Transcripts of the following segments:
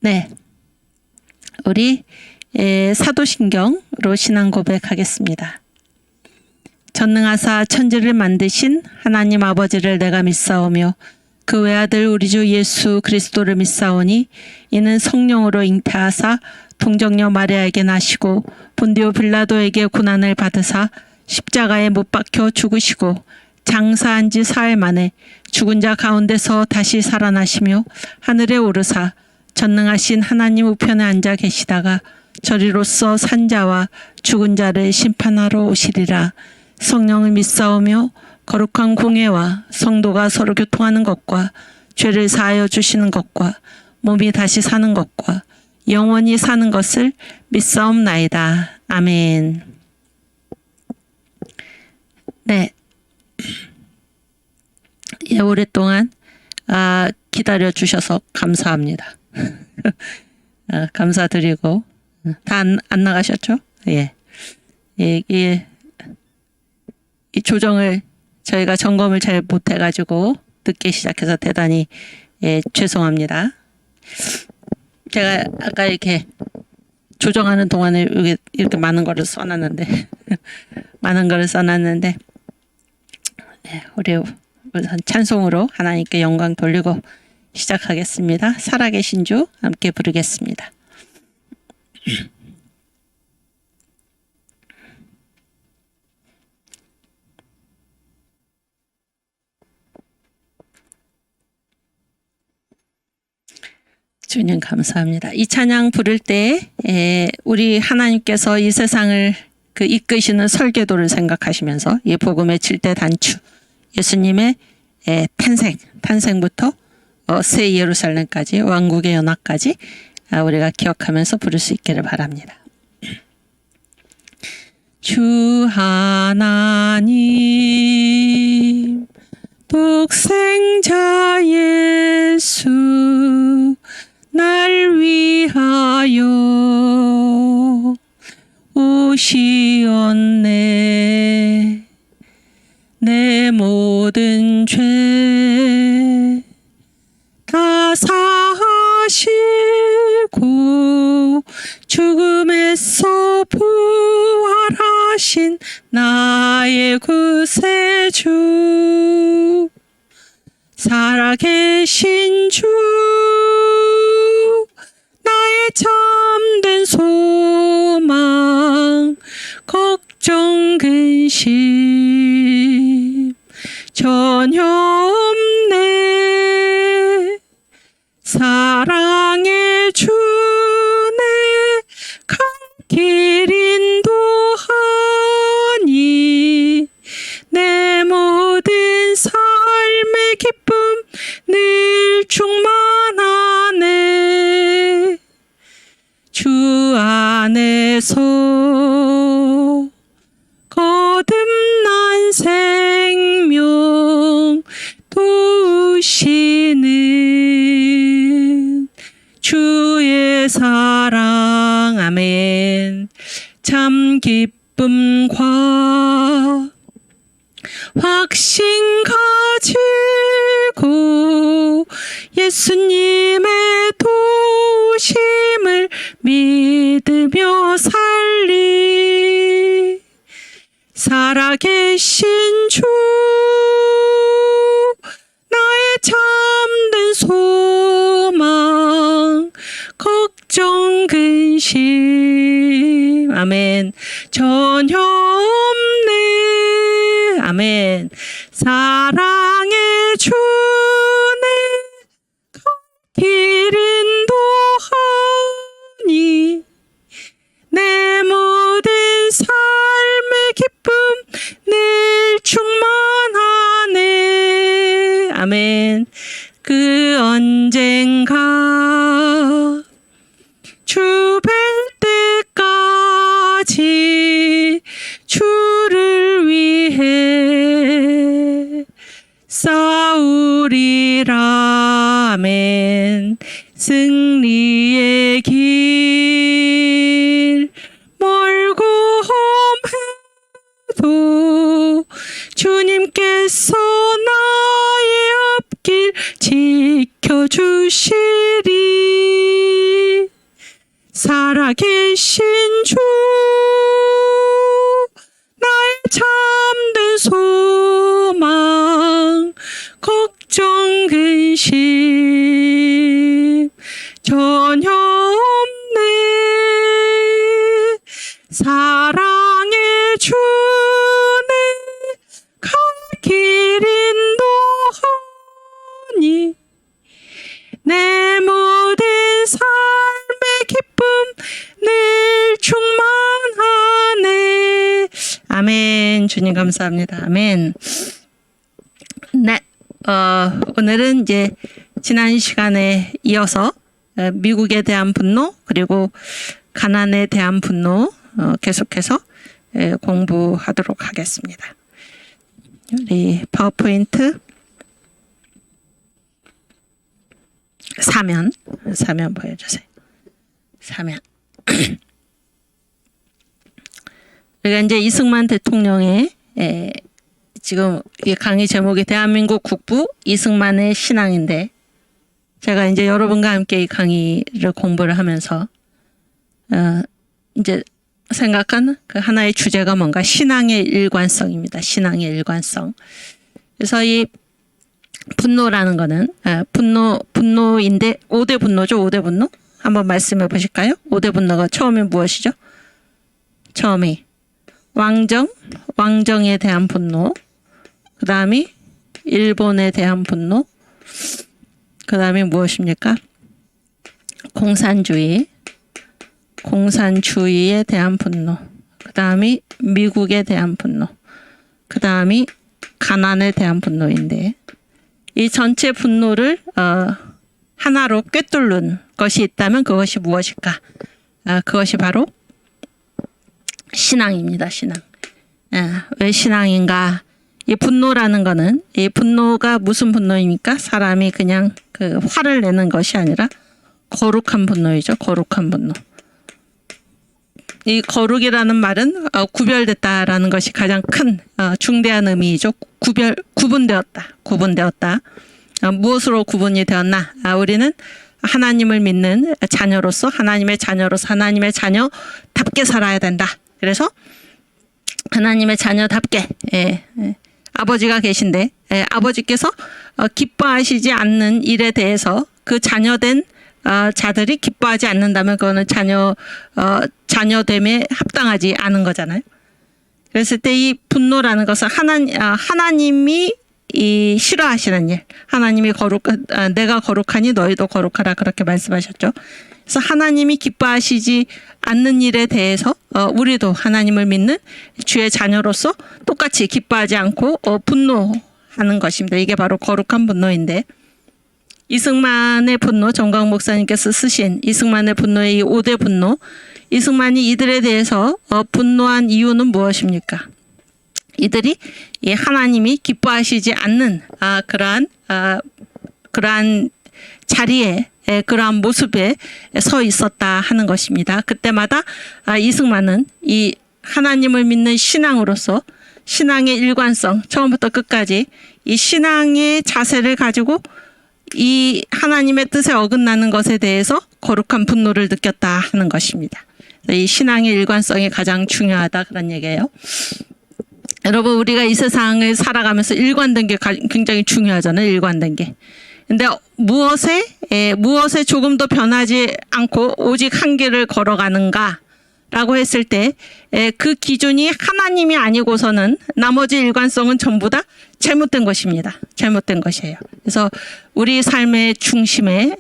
네, 우리 사도신경으로 신앙 고백하겠습니다. 전능하사 천지를 만드신 하나님 아버지를 내가 믿사오며 그 외아들 우리 주 예수 그리스도를 믿사오니 이는 성령으로 잉태하사 동정녀 마리아에게 나시고 본디오 빌라도에게 고난을 받으사 십자가에 못 박혀 죽으시고 장사한 지 사흘 만에 죽은 자 가운데서 다시 살아나시며 하늘에 오르사 전능하신 하나님 우편에 앉아 계시다가 저리로서 산 자와 죽은 자를 심판하러 오시리라. 성령을 믿사오며 거룩한 공예와 성도가 서로 교통하는 것과 죄를 사하여 주시는 것과 몸이 다시 사는 것과 영원히 사는 것을 믿사옵나이다. 아멘. 네, 오랫동안 기다려 주셔서 감사합니다. 감사드리고 다 안 나가셨죠? 예. 이 조정을 저희가 점검을 잘 못해가지고 늦게 시작해서 대단히 죄송합니다. 제가 아까 이렇게 조정하는 동안에 이렇게 많은 거를 써놨는데 우리 우선 찬송으로 하나님께 영광 돌리고 시작하겠습니다. 살아계신 주 함께 부르겠습니다. 주님 감사합니다. 이 찬양 부를 때 우리 하나님께서 이 세상을 이끄시는 설계도를 생각하시면서 이 복음의 7대 단추 예수님의 탄생부터 새 예루살렘까지 왕국의 연합까지 우리가 기억하면서 부를 수 있기를 바랍니다. 주 하나님 독생자 예수 날 위하여 오시었네. 내 모든 죄 다 사하시고 죽음에서 부활하신 나의 구세주 살아계신 주 나의 참된 소망 걱정 근심 전혀 없네. 사랑의 주네 갈 길 인도하니 내 모든 삶의 기쁨 늘 충만하네. 주 안에서 거듭난 생명 도우시는 주의 사랑. 아멘. 참 기쁨과 확신 가지고 예수님의 도우심을 믿으며 살리. 살아계신 주 나의 참된 소망 걱정 근심 아멘 전혀 없네. 아멘. 사랑의 주네 길 인도하니 내 모든 삶의 기쁨 늘 충만하네. 아멘. 그 언젠가 주 뵐 때까지 주를 위해 살아계신 주 나의 참된 소망 걱정 근심 전혀 없네. 사랑의 주네 갈 길 인도하니 내 모든 삶의 기쁨 늘 충만하네. 아멘. 주님 감사합니다. 아멘. 네, 오늘은 이제 지난 시간에 이어서 미국에 대한 분노 그리고 가난에 대한 분노 계속해서 공부하도록 하겠습니다. 우리 파워포인트 사면 보여주세요. 사면. 우리가 이제 이승만 대통령의 지금 이 강의 제목이 대한민국 국부 이승만의 신앙인데, 제가 이제 여러분과 함께 이 강의를 공부를 하면서 이제 생각한 그 하나의 주제가 뭔가 신앙의 일관성입니다. 신앙의 일관성. 그래서 이 분노라는 거는 분노인데 5대 분노죠. 5대 분노. 한번 말씀해 보실까요? 5대 분노가 처음이 무엇이죠? 처음이 왕정에 대한 분노, 그 다음이 일본에 대한 분노, 그 다음이 무엇입니까? 공산주의에 대한 분노, 그 다음이 미국에 대한 분노, 그 다음이 가난에 대한 분노인데, 이 전체 분노를 하나로 꿰뚫는 것이 있다면 그것이 무엇일까? 그것이 바로 신앙입니다. 신앙. 왜 신앙인가? 이 분노라는 거는, 이 분노가 무슨 분노입니까? 사람이 그냥 그 화를 내는 것이 아니라 거룩한 분노이죠. 거룩한 분노. 거룩이라는 말은 구별됐다라는 것이 가장 큰 중대한 의미이죠. 구분되었다. 무엇으로 구분이 되었나? 우리는 하나님을 믿는 자녀로서, 하나님의 자녀답게 살아야 된다. 그래서 하나님의 자녀답게, 아버지가 계신데, 아버지께서 기뻐하시지 않는 일에 대해서 그 자녀된 자들이 기뻐하지 않는다면 그거는 자녀됨에 합당하지 않은 거잖아요. 그랬을 때 이 분노라는 것은 하나님이 이 싫어하시는 일, 하나님이 내가 거룩하니 너희도 거룩하라, 그렇게 말씀하셨죠. 그래서 하나님이 기뻐하시지 않는 일에 대해서 우리도 하나님을 믿는 주의 자녀로서 똑같이 기뻐하지 않고 분노하는 것입니다. 이게 바로 거룩한 분노인데, 이승만의 분노, 정광 목사님께서 쓰신 이승만의 분노의 이 5대 분노, 이승만이 이들에 대해서 분노한 이유는 무엇입니까? 이들이 이 하나님이 기뻐하시지 않는 그러한 자리에, 그러한 모습에 서 있었다 하는 것입니다. 그때마다 이승만은 이 하나님을 믿는 신앙으로서 신앙의 일관성, 처음부터 끝까지 이 신앙의 자세를 가지고 이 하나님의 뜻에 어긋나는 것에 대해서 거룩한 분노를 느꼈다 하는 것입니다. 이 신앙의 일관성이 가장 중요하다, 그런 얘기예요. 여러분, 우리가 이 세상을 살아가면서 일관된 게 굉장히 중요하잖아요. 일관된 게. 근데 무엇에 조금도 변하지 않고 오직 한 길을 걸어가는가 라고 했을 때 그 기준이 하나님이 아니고서는 나머지 일관성은 전부 다 잘못된 것입니다. 잘못된 것이에요. 그래서 우리 삶의 중심에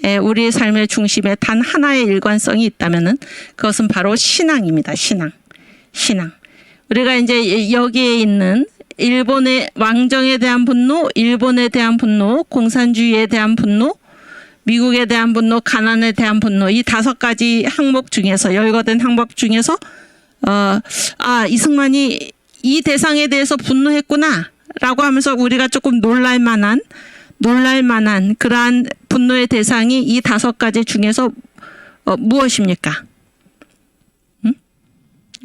단 하나의 일관성이 있다면은 그것은 바로 신앙입니다. 신앙. 우리가 이제 여기에 있는 일본의 왕정에 대한 분노, 일본에 대한 분노, 공산주의에 대한 분노, 미국에 대한 분노, 가난에 대한 분노, 이 5가지 항목 중에서, 열거된 항목 중에서 이승만이 이 대상에 대해서 분노했구나 라고 하면서 우리가 조금 놀랄만한 그러한 분노의 대상이 이 5가지 중에서 무엇입니까?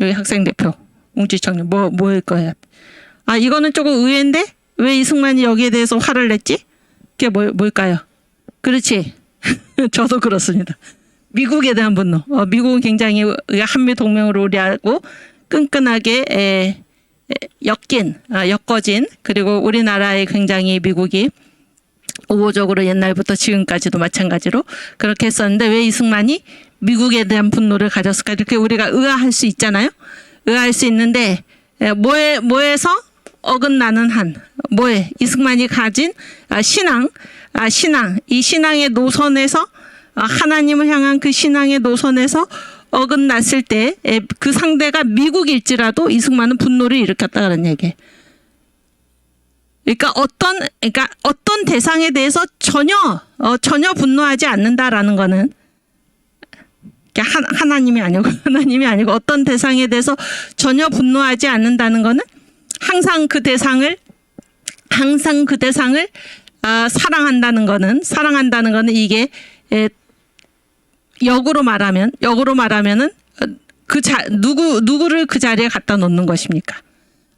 여기 학생 대표 웅지청님 뭐일 거예요? 이거는 조금 의외인데 왜 이승만이 여기에 대해서 화를 냈지? 그게 뭘까요? 그렇지. 저도 그렇습니다. 미국에 대한 분노. 미국은 굉장히 한미 동맹으로 우리하고 끈끈하게 엮어진, 그리고 우리나라에 굉장히 미국이 우호적으로 옛날부터 지금까지도 마찬가지로 그렇게 했었는데 왜 이승만이 미국에 대한 분노를 가졌을까? 이렇게 우리가 의아할 수 있잖아요. 의아할 수 있는데 뭐에서 어긋나는 한, 뭐에 이승만이 가진 신앙, 이 신앙의 노선에서 하나님을 향한 그 신앙의 노선에서 어긋났을 때 그 상대가 미국일지라도 이승만은 분노를 일으켰다 그런 얘기예요. 그러니까 어떤 대상에 대해서 전혀 분노하지 않는다라는 거는 하나님이 아니고 어떤 대상에 대해서 전혀 분노하지 않는다는 거는 항상 그 대상을 사랑한다는 거는 이게 역으로 말하면은 누구를 그 자리에 갖다 놓는 것입니까?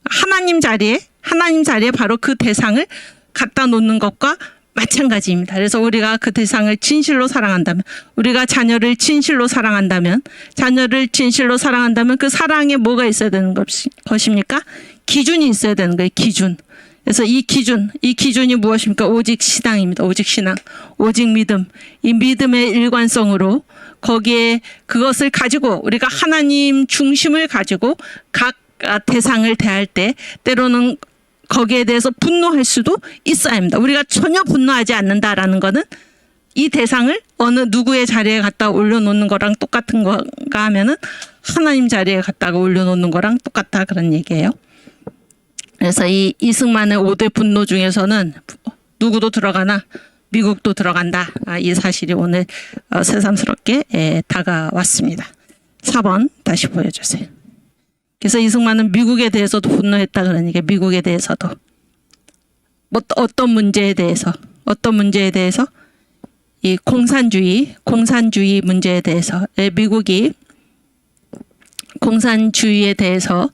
하나님 자리에 바로 그 대상을 갖다 놓는 것과 마찬가지입니다. 그래서 우리가 그 대상을 진실로 사랑한다면, 우리가 자녀를 진실로 사랑한다면 그 사랑에 뭐가 있어야 되는 것입니까? 기준이 있어야 되는 거예요. 기준. 그래서 이 기준이 무엇입니까? 오직 신앙입니다. 오직 신앙, 오직 믿음. 이 믿음의 일관성으로 거기에 그것을 가지고 우리가 하나님 중심을 가지고 각 대상을 대할 때 때로는 거기에 대해서 분노할 수도 있어야 합니다. 우리가 전혀 분노하지 않는다라는 거는 이 대상을 어느 누구의 자리에 갖다 올려놓는 거랑 똑같은 건가 하면은 하나님 자리에 갖다가 올려놓는 거랑 똑같다 그런 얘기예요. 그래서 이 이승만의 5대 분노 중에서는 누구도 들어가나 미국도 들어간다. 이 사실이 오늘 새삼스럽게 다가왔습니다. 4번 다시 보여주세요. 그래서 이승만은 미국에 대해서도 분노했다 그러니까 미국에 대해서도 어떤 문제에 대해서 이 공산주의 문제에 대해서 미국이 공산주의에 대해서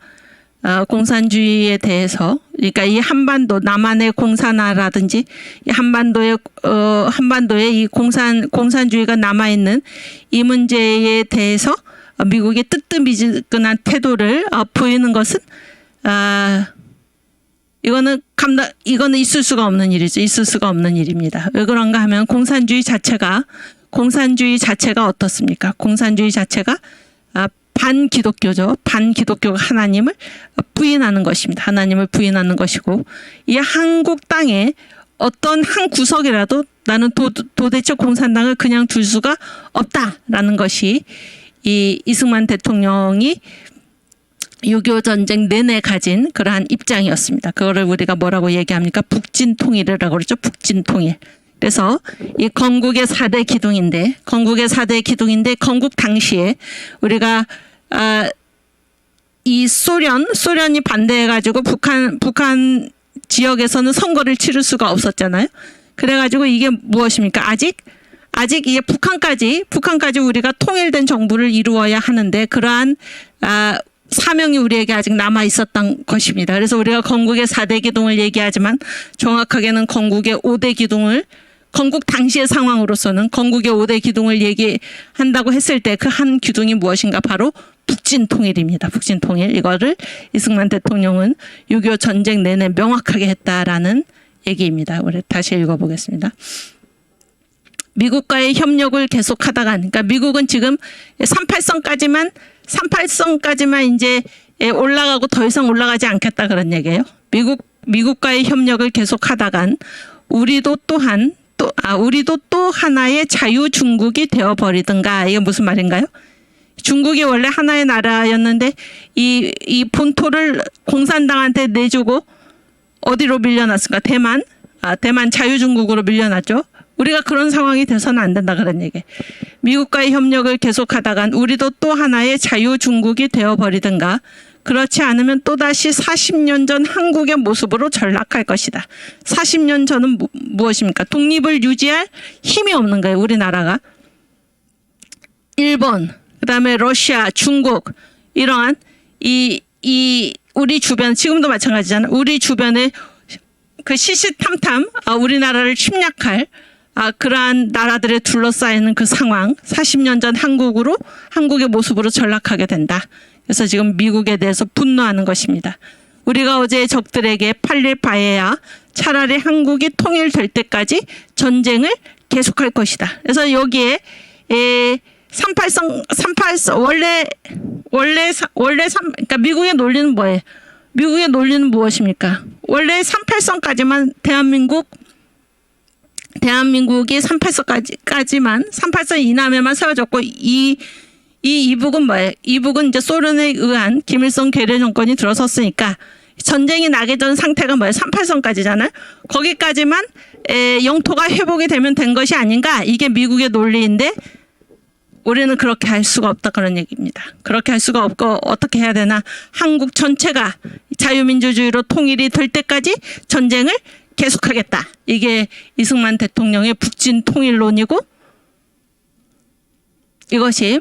그러니까 이 한반도 남한의 공산화라든지 이 한반도에 이 공산주의가 남아 있는 이 문제에 대해서 미국의 뜨뜻미지근한 태도를 보이는 것은 이거는 있을 수가 없는 일이죠. 있을 수가 없는 일입니다. 왜 그런가 하면 공산주의 자체가 어떻습니까? 공산주의 자체가 반기독교죠. 반기독교가 하나님을 부인하는 것입니다. 하나님을 부인하는 것이고 이 한국 땅에 어떤 한 구석이라도 나는 도대체 공산당을 그냥 둘 수가 없다라는 것이 이 이승만 대통령이 6.25 전쟁 내내 가진 그러한 입장이었습니다. 그거를 우리가 뭐라고 얘기합니까? 북진통일이라고 그러죠. 북진통일. 그래서 이 건국의 4대 기둥인데 건국 당시에 우리가 이 소련이 반대해가지고 북한 지역에서는 선거를 치를 수가 없었잖아요. 그래가지고 이게 무엇입니까? 아직 이게 북한까지 우리가 통일된 정부를 이루어야 하는데 그러한 사명이 우리에게 아직 남아 있었던 것입니다. 그래서 우리가 건국의 4대 기둥을 얘기하지만 정확하게는 건국의 5대 기둥을 건국 당시의 상황으로서는 건국의 5대 기둥을 얘기한다고 했을 때 그 한 기둥이 무엇인가? 바로 북진통일입니다. 북진통일. 이거를 이승만 대통령은 6.25 전쟁 내내 명확하게 했다라는 얘기입니다. 우리 다시 읽어보겠습니다. 미국과의 협력을 계속하다가 그러니까 미국은 지금 38선까지만 이제 올라가고 더 이상 올라가지 않겠다 그런 얘기예요. 미국과의 협력을 계속하다간 우리도 또 하나의 자유 중국이 되어 버리든가. 이게 무슨 말인가요? 중국이 원래 하나의 나라였는데 이 본토를 공산당한테 내주고 어디로 밀려났을까? 대만 자유중국으로 밀려났죠. 우리가 그런 상황이 돼서는 안 된다 그런 얘기. 미국과의 협력을 계속하다간 우리도 또 하나의 자유중국이 되어버리든가 그렇지 않으면 또다시 40년 전 한국의 모습으로 전락할 것이다. 40년 전은 무엇입니까? 독립을 유지할 힘이 없는 거예요. 우리나라가. 일본, 그다음에 러시아, 중국 이러한 이 우리 주변 지금도 마찬가지잖아요. 우리 주변에 그 시시탐탐 우리나라를 침략할 그러한 나라들에 둘러싸이는 그 상황, 40년 전 한국의 모습으로 전락하게 된다. 그래서 지금 미국에 대해서 분노하는 것입니다. 우리가 어제 적들에게 팔릴 바에야 차라리 한국이 통일될 때까지 전쟁을 계속할 것이다. 그래서 여기에 38선 그러니까 미국의 논리는 뭐예요? 미국의 논리는 무엇입니까? 원래 38선까지만 대한민국이 38선 이남에만 세워졌고 이 이북은 뭐예요? 이북은 이제 소련에 의한 김일성 괴뢰 정권이 들어섰으니까 전쟁이 나기 전 상태가 뭐예요? 38선까지잖아요. 거기까지만 영토가 회복이 되면 된 것이 아닌가? 이게 미국의 논리인데 우리는 그렇게 할 수가 없다 그런 얘기입니다. 그렇게 할 수가 없고 어떻게 해야 되나? 한국 전체가 자유민주주의로 통일이 될 때까지 전쟁을 계속하겠다. 이게 이승만 대통령의 북진 통일론이고 이것이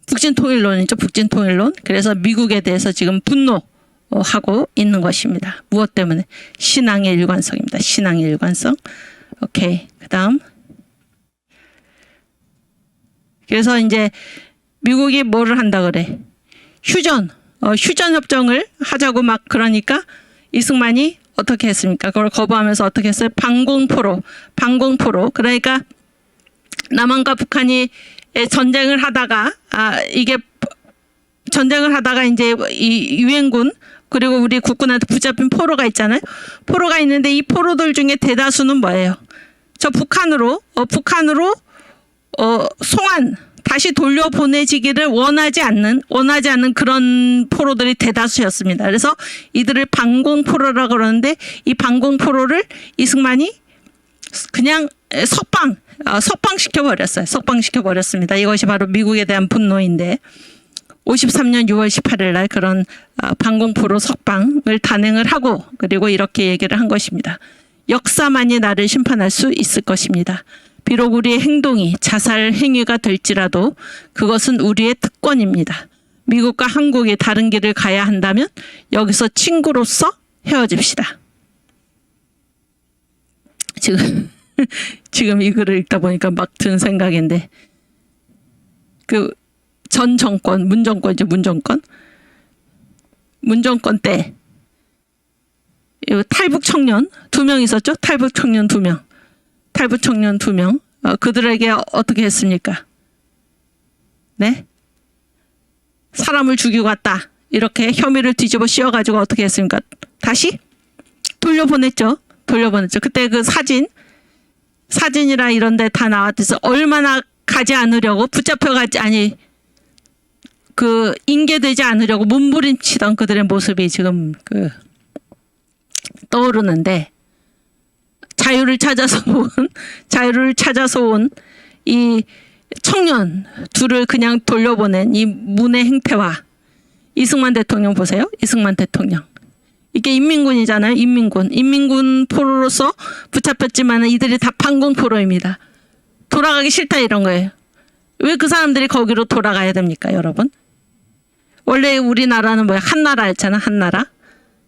북진 통일론이죠. 북진 통일론. 그래서 미국에 대해서 지금 분노하고 있는 것입니다. 무엇 때문에? 신앙의 일관성입니다. 신앙의 일관성. 오케이. 그다음. 그래서 이제 미국이 뭐를 한다 그래? 휴전 협정을 하자고 막 그러니까 이승만이 어떻게 했습니까? 그걸 거부하면서 어떻게 했어요? 방공포로. 그러니까 남한과 북한이 전쟁을 하다가 이제 이 유엔군 그리고 우리 국군한테 붙잡힌 포로가 있잖아요. 포로가 있는데 이 포로들 중에 대다수는 뭐예요? 저 북한으로 송환 다시 돌려보내지기를 원하지 않는 그런 포로들이 대다수였습니다. 그래서 이들을 방공포로라고 그러는데 이 방공포로를 이승만이 그냥 석방시켜버렸습니다. 이것이 바로 미국에 대한 분노인데 53년 6월 18일 날 그런 방공포로 석방을 단행을 하고 그리고 이렇게 얘기를 한 것입니다. 역사만이 나를 심판할 수 있을 것입니다. 비록 우리의 행동이 자살 행위가 될지라도 그것은 우리의 특권입니다. 미국과 한국이 다른 길을 가야 한다면 여기서 친구로서 헤어집시다. 지금 이 글을 읽다 보니까 막 든 생각인데 그 전 정권, 문정권 때 탈북 청년 2명 있었죠? 탈북 청년 2명. 그들에게 어떻게 했습니까? 네? 사람을 죽이고 갔다. 이렇게 혐의를 뒤집어 씌워가지고 어떻게 했습니까? 다시 돌려보냈죠. 그때 그 사진이라 이런 데 다 나왔듯이 얼마나 가지 않으려고 인계되지 않으려고 몸부림치던 그들의 모습이 지금 떠오르는데 자유를 찾아서 온 이 청년 둘을 그냥 돌려보낸 이 문의 행태와 이승만 대통령 보세요. 이승만 대통령. 이게 인민군이잖아요. 인민군 포로로서 붙잡혔지만 이들이 다 방공포로입니다. 돌아가기 싫다 이런 거예요. 왜 그 사람들이 거기로 돌아가야 됩니까, 여러분? 원래 우리나라는 한나라였잖아, 한나라.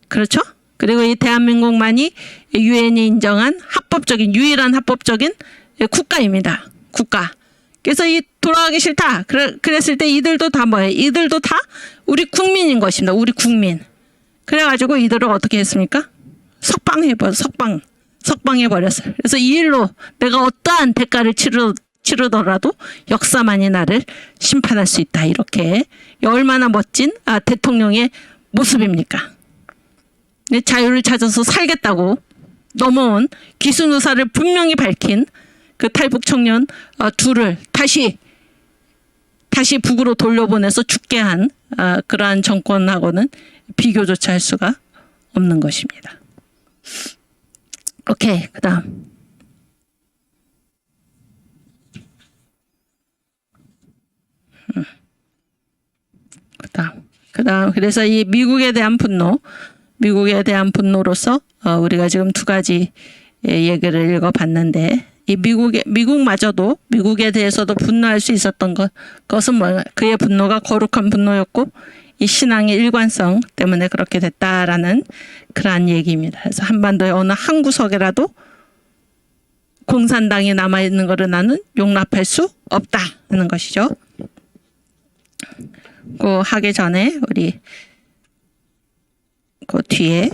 그렇죠? 그리고 이 대한민국만이 유엔이 인정한 유일한 합법적인 국가입니다. 국가. 그래서 이 돌아가기 싫다. 그랬을 때 이들도 다 뭐예요? 이들도 다 우리 국민인 것입니다. 우리 국민. 그래가지고 이들을 어떻게 했습니까? 석방해버렸어요. 그래서 이 일로 내가 어떠한 대가를 치르더라도 역사만이 나를 심판할 수 있다. 이렇게 얼마나 멋진 대통령의 모습입니까? 자유를 찾아서 살겠다고 넘어온 귀순 의사를 분명히 밝힌 그 탈북 청년 둘을 다시 북으로 돌려보내서 죽게 한 그러한 정권하고는 비교조차 할 수가 없는 것입니다. 오케이, 그다음. 그다음 그래서 이 미국에 대한 분노로서 우리가 지금 두 가지 얘기를 읽어봤는데 이 미국마저도 미국에 대해서도 분노할 수 있었던 것은 그의 분노가 거룩한 분노였고 이 신앙의 일관성 때문에 그렇게 됐다라는 그러한 얘기입니다. 그래서 한반도의 어느 한 구석이라도 공산당이 남아있는 것을 나는 용납할 수 없다 하는 것이죠. 그 하기 전에 우리 그 뒤에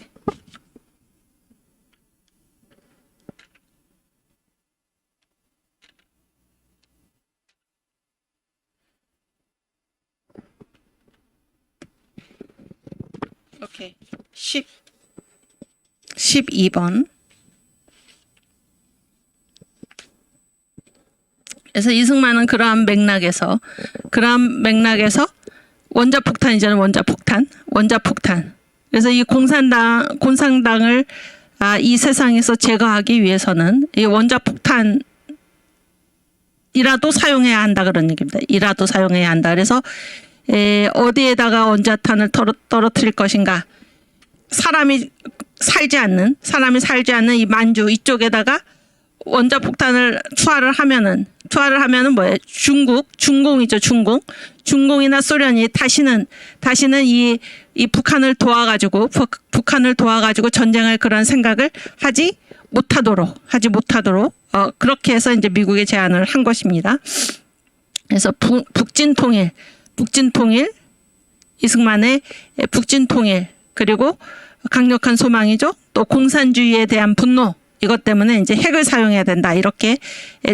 오케이 12번. 그래서 이승만은 그러한 맥락에서 원자폭탄이잖아요. 원자폭탄. 그래서 이 공산당을 이 세상에서 제거하기 위해서는 이 원자폭탄이라도 사용해야 한다 그런 얘기입니다. 이라도 사용해야 한다. 그래서 어디에다가 원자탄을 떨어뜨릴 것인가? 사람이 살지 않는 이 만주 이쪽에다가 원자폭탄을 투하를 하면은 뭐예요? 중공이죠. 중공이나 소련이 다시는 이 북한을 도와가지고 전쟁할 그런 생각을 하지 못하도록 그렇게 해서 이제 미국에 제안을 한 것입니다. 그래서 북진 통일 이승만의 북진 통일 그리고 강력한 소망이죠. 또 공산주의에 대한 분노 이것 때문에 이제 핵을 사용해야 된다. 이렇게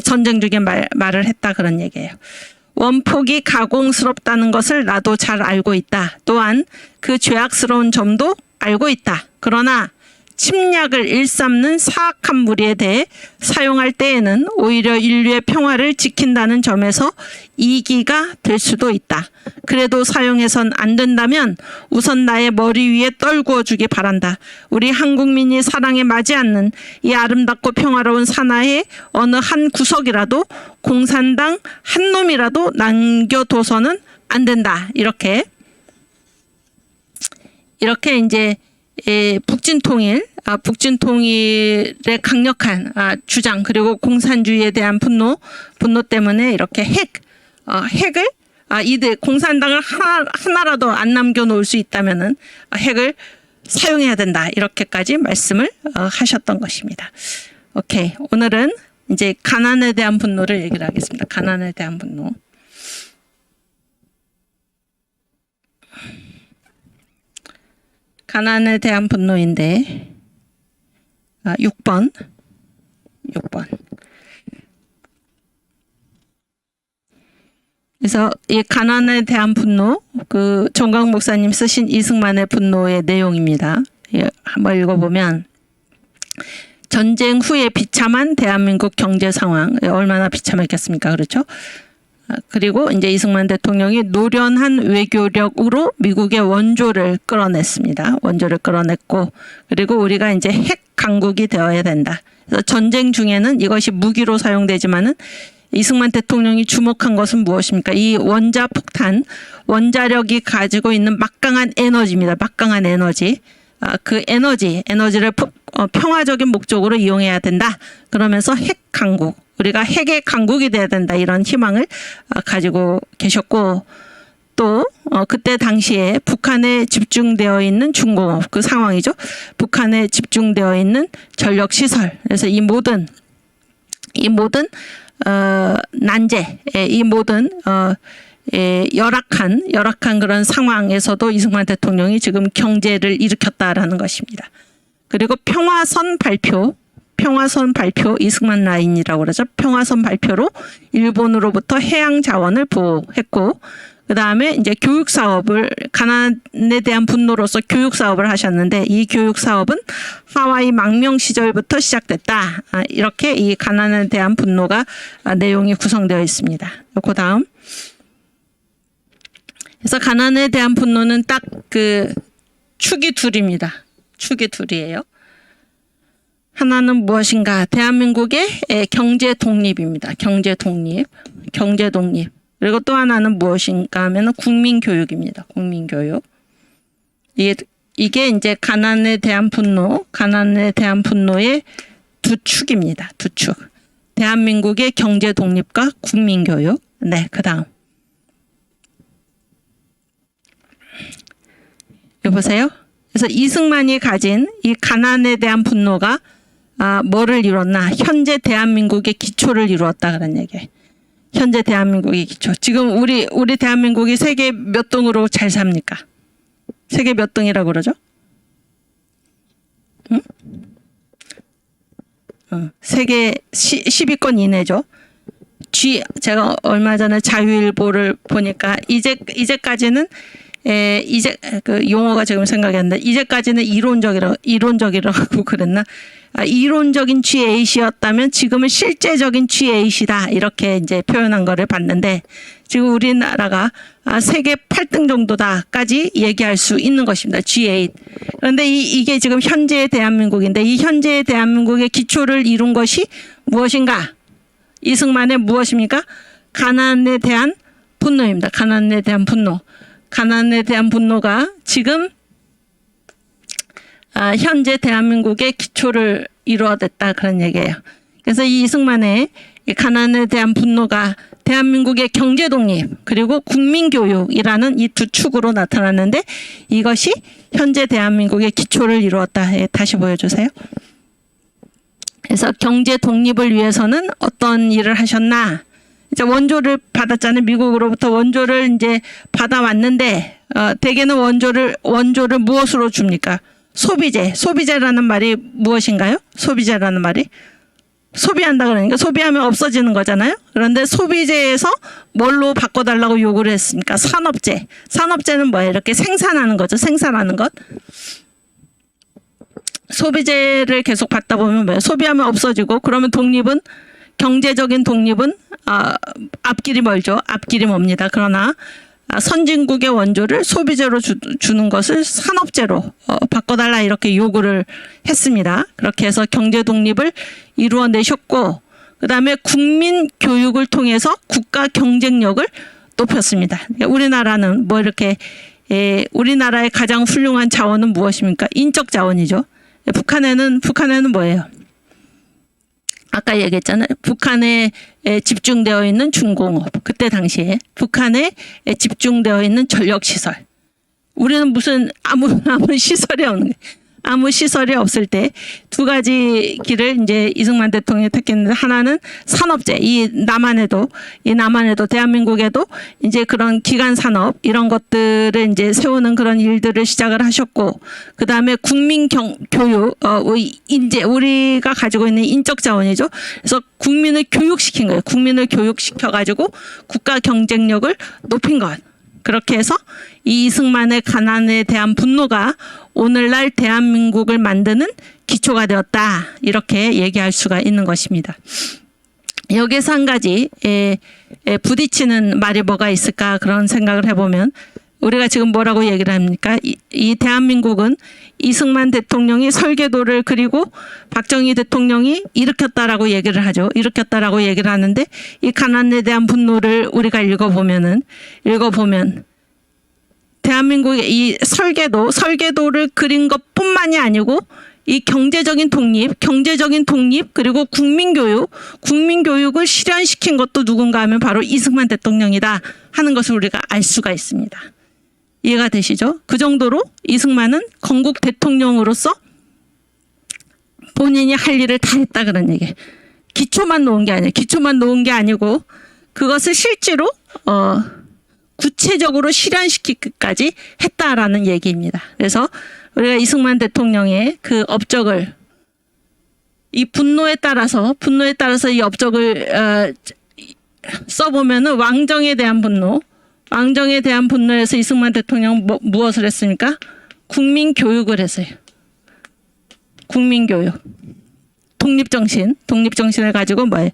전쟁 중에 말을 했다. 그런 얘기예요. 원폭이 가공스럽다는 것을 나도 잘 알고 있다. 또한 그 죄악스러운 점도 알고 있다. 그러나 침략을 일삼는 사악한 무리에 대해 사용할 때에는 오히려 인류의 평화를 지킨다는 점에서 이기가 될 수도 있다. 그래도 사용해선 안 된다면 우선 나의 머리 위에 떨구어 주기 바란다. 우리 한국민이 사랑에 맞지 않는 이 아름답고 평화로운 산하의 어느 한 구석이라도 공산당 한 놈이라도 남겨둬서는 안 된다. 이렇게 이제 북진 통일의 강력한 주장 그리고 공산주의에 대한 분노 때문에 이렇게 핵을 이들 공산당을 하나라도 안 남겨놓을 수 있다면은 핵을 사용해야 된다 이렇게까지 말씀을 하셨던 것입니다. 오케이, 오늘은 이제 가난에 대한 분노를 얘기를 하겠습니다. 가난에 대한 분노. 가난에 대한 분노인데 6번. 그래서 이 가난에 대한 분노, 그 정광 목사님 쓰신 이승만의 분노의 내용입니다. 한번 읽어보면 전쟁 후에 비참한 대한민국 경제 상황 얼마나 비참했겠습니까? 그렇죠? 그리고 이제 이승만 대통령이 노련한 외교력으로 미국의 원조를 끌어냈습니다. 원조를 끌어냈고, 그리고 우리가 이제 핵 강국이 되어야 된다. 그래서 전쟁 중에는 이것이 무기로 사용되지만은 이승만 대통령이 주목한 것은 무엇입니까? 이 원자폭탄, 원자력이 가지고 있는 막강한 에너지입니다. 막강한 에너지. 그 에너지를 평화적인 목적으로 이용해야 된다. 그러면서 핵 강국. 우리가 핵의 강국이 돼야 된다 이런 희망을 가지고 계셨고 또 그때 당시에 북한에 집중되어 있는 중공업 그 상황이죠. 북한에 집중되어 있는 전력시설 그래서 이 모든 난제 이 모든 열악한 그런 상황에서도 이승만 대통령이 지금 경제를 일으켰다라는 것입니다. 그리고 평화선 발표 이승만 라인이라고 그러죠. 평화선 발표로 일본으로부터 해양 자원을 보호했고 그 다음에 이제 교육 사업을 가난에 대한 분노로서 교육 사업을 하셨는데 이 교육 사업은 하와이 망명 시절부터 시작됐다. 이렇게 이 가난에 대한 분노가 내용이 구성되어 있습니다. 그 다음 그래서 가난에 대한 분노는 딱 그 축이 둘입니다. 축이 둘이에요. 하나는 무엇인가? 대한민국의 경제 독립입니다. 경제 독립. 그리고 또 하나는 무엇인가 하면 국민교육입니다. 국민교육. 이게 이제 가난에 대한 분노의 두 축입니다. 두 축. 대한민국의 경제 독립과 국민교육. 네, 그 다음. 여보세요? 그래서 이승만이 가진 이 가난에 대한 분노가 뭐를 이뤘나? 현재 대한민국의 기초를 이루었다 그런 얘기예요. 현재 대한민국의 기초. 지금 우리 대한민국이 세계 몇 등으로 잘 삽니까? 세계 몇 등이라고 그러죠? 응? 세계 10위권 이내죠. 제가 얼마 전에 자유일보를 보니까 이제까지는 그 용어가 지금 생각이 안 나. 이제까지는 이론적이라고 그랬나? 이론적인 G8이었다면 지금은 실제적인 G8이다. 이렇게 이제 표현한 거를 봤는데 지금 우리나라가 세계 8등 정도다까지 얘기할 수 있는 것입니다. G8. 그런데 이게 지금 현재의 대한민국인데 이 현재의 대한민국의 기초를 이룬 것이 무엇인가? 이승만의 무엇입니까? 가난에 대한 분노입니다. 가난에 대한 분노. 가난에 대한 분노가 지금 현재 대한민국의 기초를 이루어냈다 그런 얘기예요. 그래서 이 이승만의 가난에 대한 분노가 대한민국의 경제 독립 그리고 국민교육이라는 이 두 축으로 나타났는데 이것이 현재 대한민국의 기초를 이루었다. 다시 보여주세요. 그래서 경제 독립을 위해서는 어떤 일을 하셨나? 이제 원조를 받았잖아요. 미국으로부터 원조를 이제 받아왔는데 대개는 원조를 무엇으로 줍니까? 소비재. 소비재라는 말이 무엇인가요? 소비재라는 말이 소비한다 그러니까 소비하면 없어지는 거잖아요. 그런데 소비재에서 뭘로 바꿔달라고 요구를 했으니까 산업재. 산업재는 뭐예요? 이렇게 생산하는 거죠. 생산하는 것. 소비재를 계속 받다 보면 뭐예요? 소비하면 없어지고 그러면 독립은 경제적인 독립은 앞길이 멀죠. 앞길이 멉니다. 그러나 선진국의 원조를 소비재로 주는 것을 산업재로 바꿔달라 이렇게 요구를 했습니다. 그렇게 해서 경제 독립을 이루어내셨고 그 다음에 국민 교육을 통해서 국가 경쟁력을 높였습니다. 우리나라는 뭐 이렇게 우리나라의 가장 훌륭한 자원은 무엇입니까? 인적 자원이죠. 북한에는 뭐예요? 아까 얘기했잖아요. 북한에 집중되어 있는 중공업. 그때 당시에 북한에 집중되어 있는 전력시설. 우리는 무슨 아무 시설이 없는 거예요. 아무 시설이 없을 때 두 가지 길을 이제 이승만 대통령이 택했는데 하나는 산업재. 이 남한에도 대한민국에도 이제 그런 기간 산업 이런 것들을 이제 세우는 그런 일들을 시작을 하셨고 그 다음에 국민 교육 이제 우리가 가지고 있는 인적 자원이죠. 그래서 국민을 교육시킨 거예요. 국민을 교육시켜 가지고 국가 경쟁력을 높인 것. 그렇게 해서 이 이승만의 가난에 대한 분노가 오늘날 대한민국을 만드는 기초가 되었다. 이렇게 얘기할 수가 있는 것입니다. 여기서 한 가지 부딪히는 말이 뭐가 있을까 그런 생각을 해보면 우리가 지금 뭐라고 얘기를 합니까? 이 대한민국은 이승만 대통령이 설계도를 그리고 박정희 대통령이 일으켰다라고 얘기를 하죠. 일으켰다라고 얘기를 하는데 이 가난에 대한 분노를 우리가 읽어보면 대한민국의 이 설계도를 그린 것뿐만이 아니고 이 경제적인 독립 그리고 국민교육을 실현시킨 것도 누군가 하면 바로 이승만 대통령이다 하는 것을 우리가 알 수가 있습니다. 이해가 되시죠? 그 정도로 이승만은 건국 대통령으로서 본인이 할 일을 다 했다 그런 얘기예요. 기초만 놓은 게 아니고 그것을 실제로 구체적으로 실현시키기까지 했다라는 얘기입니다. 그래서 우리가 이승만 대통령의 그 업적을 이 분노에 따라서 이 업적을 써보면은 왕정에 대한 분노에서 이승만 대통령 무엇을 했습니까? 국민 교육을 했어요. 국민 교육. 독립정신을 가지고 뭐예요?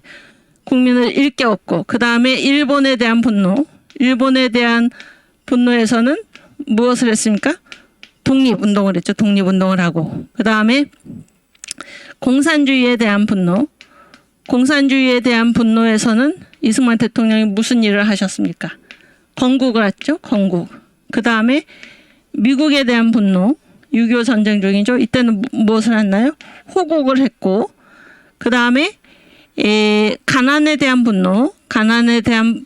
국민을 일깨웠고 그 다음에 일본에 대한 분노에서는 무엇을 했습니까? 독립운동을 했죠. 독립운동을 하고 그 다음에 공산주의에 대한 분노에서는 이승만 대통령이 무슨 일을 하셨습니까? 건국을 했죠. 건국. 그 다음에 미국에 대한 분노 6.25 전쟁 중이죠. 이때는 무엇을 했나요? 호국을 했고 그 다음에 가난에 대한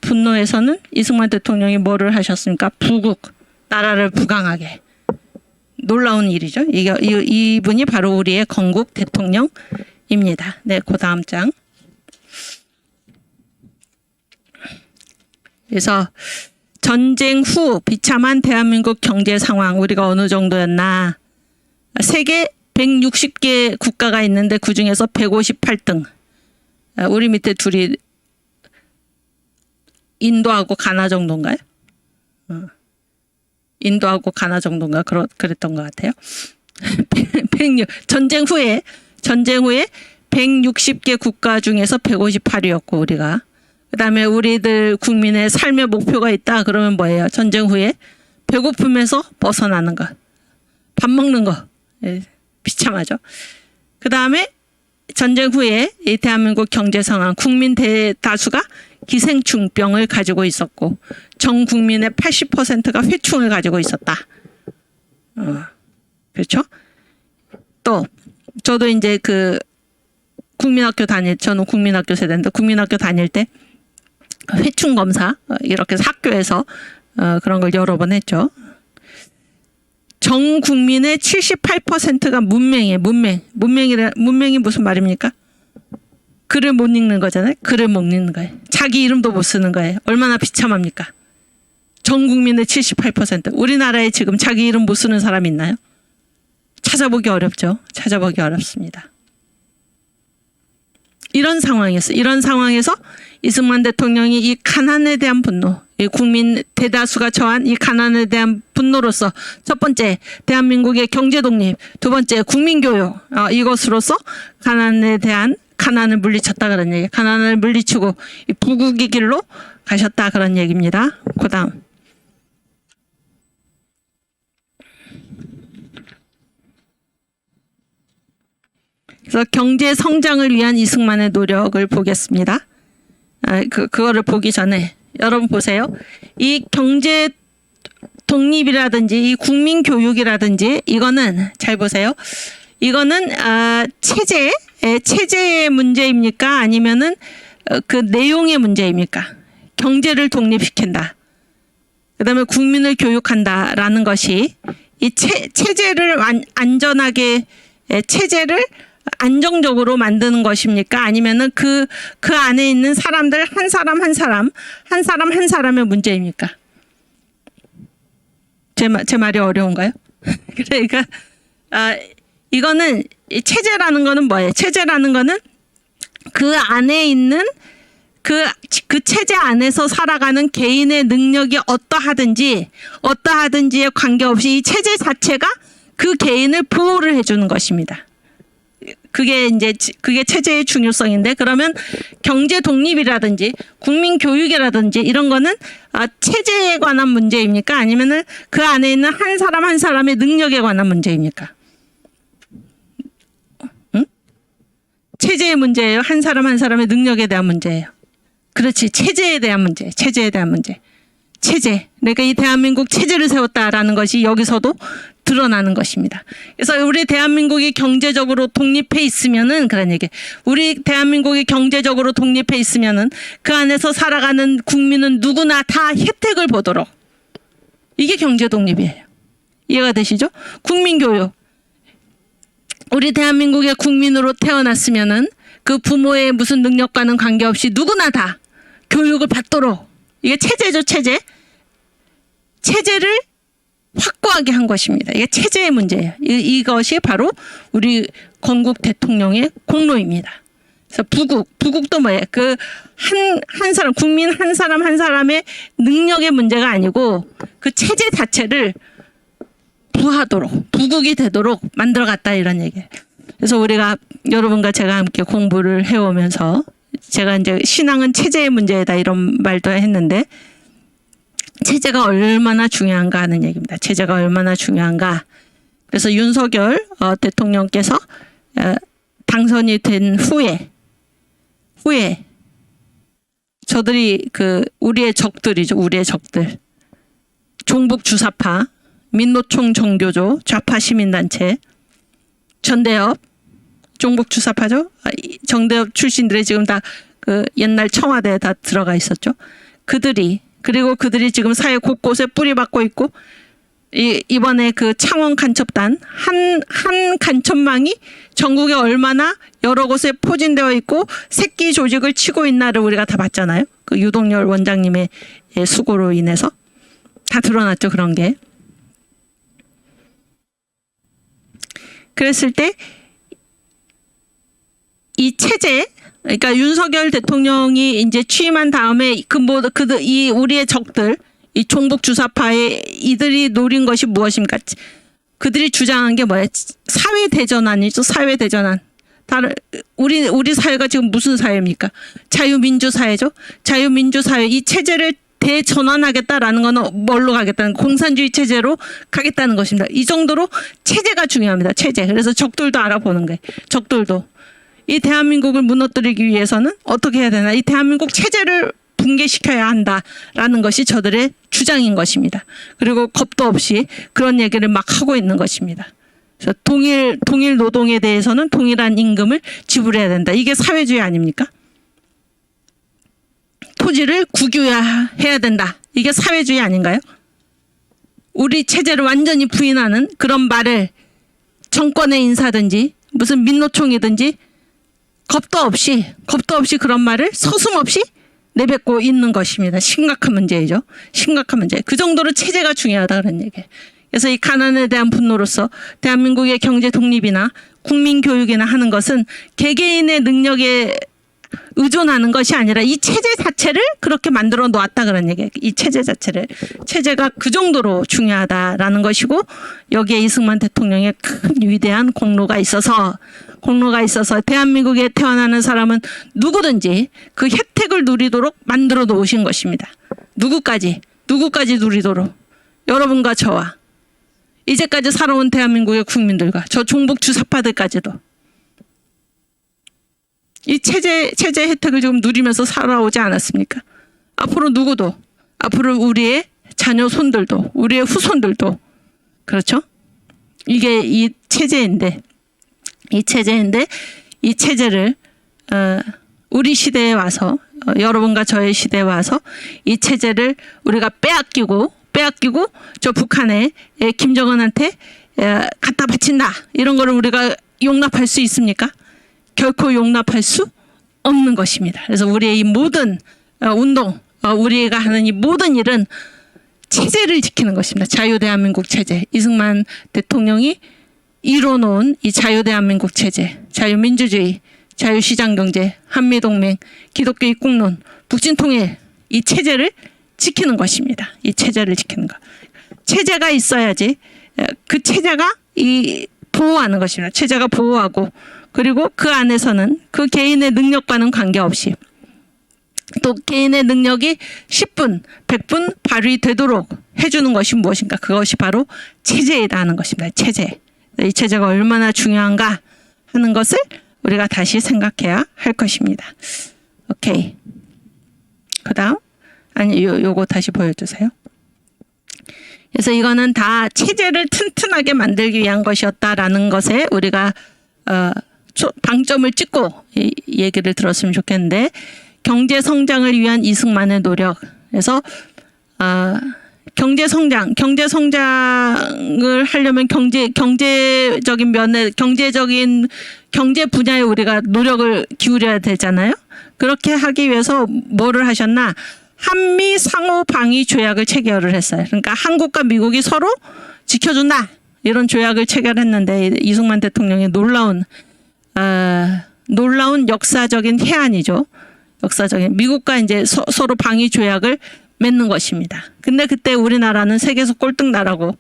분노에서는 이승만 대통령이 뭐를 하셨습니까? 나라를 부강하게. 놀라운 일이죠. 이분이 바로 우리의 건국 대통령이었습니다. 입니다. 네, 그 다음 장. 그래서 전쟁 후 비참한 대한민국 경제 상황 우리가 어느 정도였나. 세계 160개 국가가 있는데 그중에서 158등. 우리 밑에 둘이 인도하고 가나 정도인가요? 인도하고 가나 정도인가 그랬던 것 같아요. 전쟁 후에 160개 국가 중에서 158위였고 우리가. 그다음에 우리들 국민의 삶의 목표가 있다 그러면 뭐예요? 전쟁 후에 배고픔에서 벗어나는 것, 밥 먹는 거. 예, 비참하죠. 그다음에 전쟁 후에 이 대한민국 경제 상황 국민 대다수가 기생충병을 가지고 있었고 전 국민의 80%가 회충을 가지고 있었다. 그렇죠? 또 저도 이제 그 저는 국민학교 세대인데 국민학교 다닐 때 회충 검사 이렇게 해서 학교에서 그런 걸 여러 번 했죠. 전 국민의 78%가 문맹이에요. 문맹이 무슨 말입니까? 글을 못 읽는 거잖아요. 글을 못 읽는 거예요. 자기 이름도 못 쓰는 거예요. 얼마나 비참합니까? 전 국민의 78%. 우리나라에 지금 자기 이름 못 쓰는 사람 있나요? 찾아보기 어렵죠. 찾아보기 어렵습니다. 이런 상황에서 이승만 대통령이 이 가난에 대한 분노, 이 국민 대다수가 처한 이 가난에 대한 분노로서 첫 번째 대한민국의 경제 독립, 두 번째 국민 교육 이것으로서 가난을 물리쳤다 그런 얘기. 가난을 물리치고 이 부국의 길로 가셨다 그런 얘기입니다. 그다음 그래서 경제 성장을 위한 이승만의 노력을 보겠습니다. 그거를 보기 전에 여러분 보세요. 이 경제 독립이라든지 이 국민 교육이라든지 이거는 잘 보세요. 이거는 체제의 문제입니까? 아니면은 그 내용의 문제입니까? 경제를 독립시킨다. 그다음에 국민을 교육한다라는 것이 이 체제를 안전하게 체제를 안정적으로 만드는 것입니까? 아니면은 그 안에 있는 사람들 한 사람 한 사람의 문제입니까? 제 말이 어려운가요? 그러니까 이거는 체제라는 거는 뭐예요? 체제라는 거는 그 안에 있는 그 체제 안에서 살아가는 개인의 능력이 어떠하든지에 관계없이 이 체제 자체가 그 개인을 보호를 해주는 것입니다. 그게 체제의 중요성인데 그러면 경제 독립이라든지 국민 교육이라든지 이런 거는 체제에 관한 문제입니까? 아니면은 그 안에 있는 한 사람 한 사람의 능력에 관한 문제입니까? 응? 체제의 문제예요? 한 사람 한 사람의 능력에 대한 문제예요? 그렇지. 체제에 대한 문제. 체제. 그러니까 이 대한민국 체제를 세웠다라는 것이 여기서도 드러나는 것입니다. 그래서 우리 대한민국이 경제적으로 독립해 있으면은 그런 얘기. 우리 대한민국이 경제적으로 독립해 있으면은 그 안에서 살아가는 국민은 누구나 다 혜택을 보도록. 이게 경제 독립이에요. 이해가 되시죠? 국민 교육. 우리 대한민국의 국민으로 태어났으면은 그 부모의 무슨 능력과는 관계없이 누구나 다 교육을 받도록. 이게 체제죠, 체제. 체제를 확고하게 한 것입니다. 이게 체제의 문제예요. 이것이 바로 우리 건국 대통령의 공로입니다. 그래서 부국도 뭐예요? 그 한 사람, 국민 한 사람의 능력의 문제가 아니고 그 체제 자체를 부하도록, 부국이 되도록 만들어갔다 이런 얘기예요. 그래서 우리가 여러분과 제가 함께 공부를 해오면서 제가 이제 신앙은 체제의 문제다 이런 말도 했는데 체제가 얼마나 중요한가 하는 얘기입니다. 체제가 얼마나 중요한가. 그래서 윤석열 대통령께서 당선이 된 후에 저들이 우리의 적들이죠. 우리의 적들. 종북 주사파, 민노총 정교조, 좌파 시민단체, 전대협, 종북 주사파죠. 정대협 출신들이 지금 다 그 옛날 청와대에 다 들어가 있었죠. 그리고 그들이 지금 사회 곳곳에 뿌리박고 있고 이번에 그 창원 간첩단 한 간첩망이 전국에 얼마나 여러 곳에 포진되어 있고 새끼 조직을 치고 있나를 우리가 다 봤잖아요. 그 유동열 원장님의 수고로 인해서 다 드러났죠. 그런 게. 그랬을 때 이 체제, 그러니까 윤석열 대통령이 이제 취임한 다음에 이 우리의 적들, 이 종북 주사파의 이들이 노린 것이 무엇입니까? 그들이 주장한 게 뭐예요? 사회 대전환이죠. 사회 대전환. 우리 사회가 지금 무슨 사회입니까? 자유민주 사회죠. 자유민주 사회. 이 체제를 대전환하겠다라는 거는 뭘로 가겠다는, 공산주의 체제로 가겠다는 것입니다. 이 정도로 체제가 중요합니다. 체제. 그래서 적들도 알아보는 거예요. 적들도. 이 대한민국을 무너뜨리기 위해서는 어떻게 해야 되나? 이 대한민국 체제를 붕괴시켜야 한다라는 것이 저들의 주장인 것입니다. 그리고 겁도 없이 그런 얘기를 막 하고 있는 것입니다. 그래서 동일 노동에 대해서는 동일한 임금을 지불해야 된다. 이게 사회주의 아닙니까? 토지를 국유화해야 된다. 이게 사회주의 아닌가요? 우리 체제를 완전히 부인하는 그런 말을 정권의 인사든지 무슨 민노총이든지 겁도 없이 그런 말을 서슴없이 내뱉고 있는 것입니다. 심각한 문제이죠. 심각한 문제. 그 정도로 체제가 중요하다 그런 얘기예요. 그래서 이 가난에 대한 분노로서 대한민국의 경제 독립이나 국민 교육이나 하는 것은 개개인의 능력에 의존하는 것이 아니라 이 체제 자체를 그렇게 만들어 놓았다 그런 얘기예요. 이 체제 자체를. 체제가 그 정도로 중요하다라는 것이고, 여기에 이승만 대통령의 큰 위대한 공로가 있어서 대한민국에 태어나는 사람은 누구든지 그 혜택을 누리도록 만들어 놓으신 것입니다. 누구까지 누리도록. 여러분과 저와 이제까지 살아온 대한민국의 국민들과 저 종북 주사파들까지도 이 체제 혜택을 지금 누리면서 살아오지 않았습니까? 앞으로 누구도, 앞으로 우리의 자녀 손들도, 우리의 후손들도, 그렇죠? 이게 이 체제인데 이 체제를 우리 시대에 와서, 여러분과 저의 시대에 와서 이 체제를 우리가 빼앗기고 저 북한에 김정은한테 갖다 바친다, 이런 거를 우리가 용납할 수 있습니까? 결코 용납할 수 없는 것입니다. 그래서 우리의 이 모든 운동, 우리가 하는 이 모든 일은 체제를 지키는 것입니다. 자유대한민국 체제. 이승만 대통령이 이뤄놓은 이 자유대한민국 체제, 자유민주주의, 자유시장경제, 한미동맹, 기독교 입국론, 북진통일, 이 체제를 지키는 것입니다. 이 체제를 지키는 것. 체제가 있어야지 그 체제가 보호하는 것입니다. 체제가 보호하고, 그리고 그 안에서는 그 개인의 능력과는 관계없이 또 개인의 능력이 10분, 100분 발휘되도록 해주는 것이 무엇인가? 그것이 바로 체제이다 하는 것입니다. 체제. 이 체제가 얼마나 중요한가 하는 것을 우리가 다시 생각해야 할 것입니다. 오케이. 그 다음. 아니, 요거 다시 보여주세요. 그래서 이거는 다 체제를 튼튼하게 만들기 위한 것이었다라는 것에 우리가 방점을 찍고 얘기를 들었으면 좋겠는데, 경제 성장을 위한 이승만의 노력. 그래서 경제 성장을 하려면 경제적인 면에, 경제 분야에 우리가 노력을 기울여야 되잖아요. 그렇게 하기 위해서 뭐를 하셨나? 한미 상호 방위 조약을 체결을 했어요. 그러니까 한국과 미국이 서로 지켜준다, 이런 조약을 체결했는데, 이승만 대통령의 놀라운 역사적인 해안이죠. 역사적인, 미국과 이제 서로 방위 조약을 맺는 것입니다. 근데 그때 우리나라는 세계에서 꼴등 나라고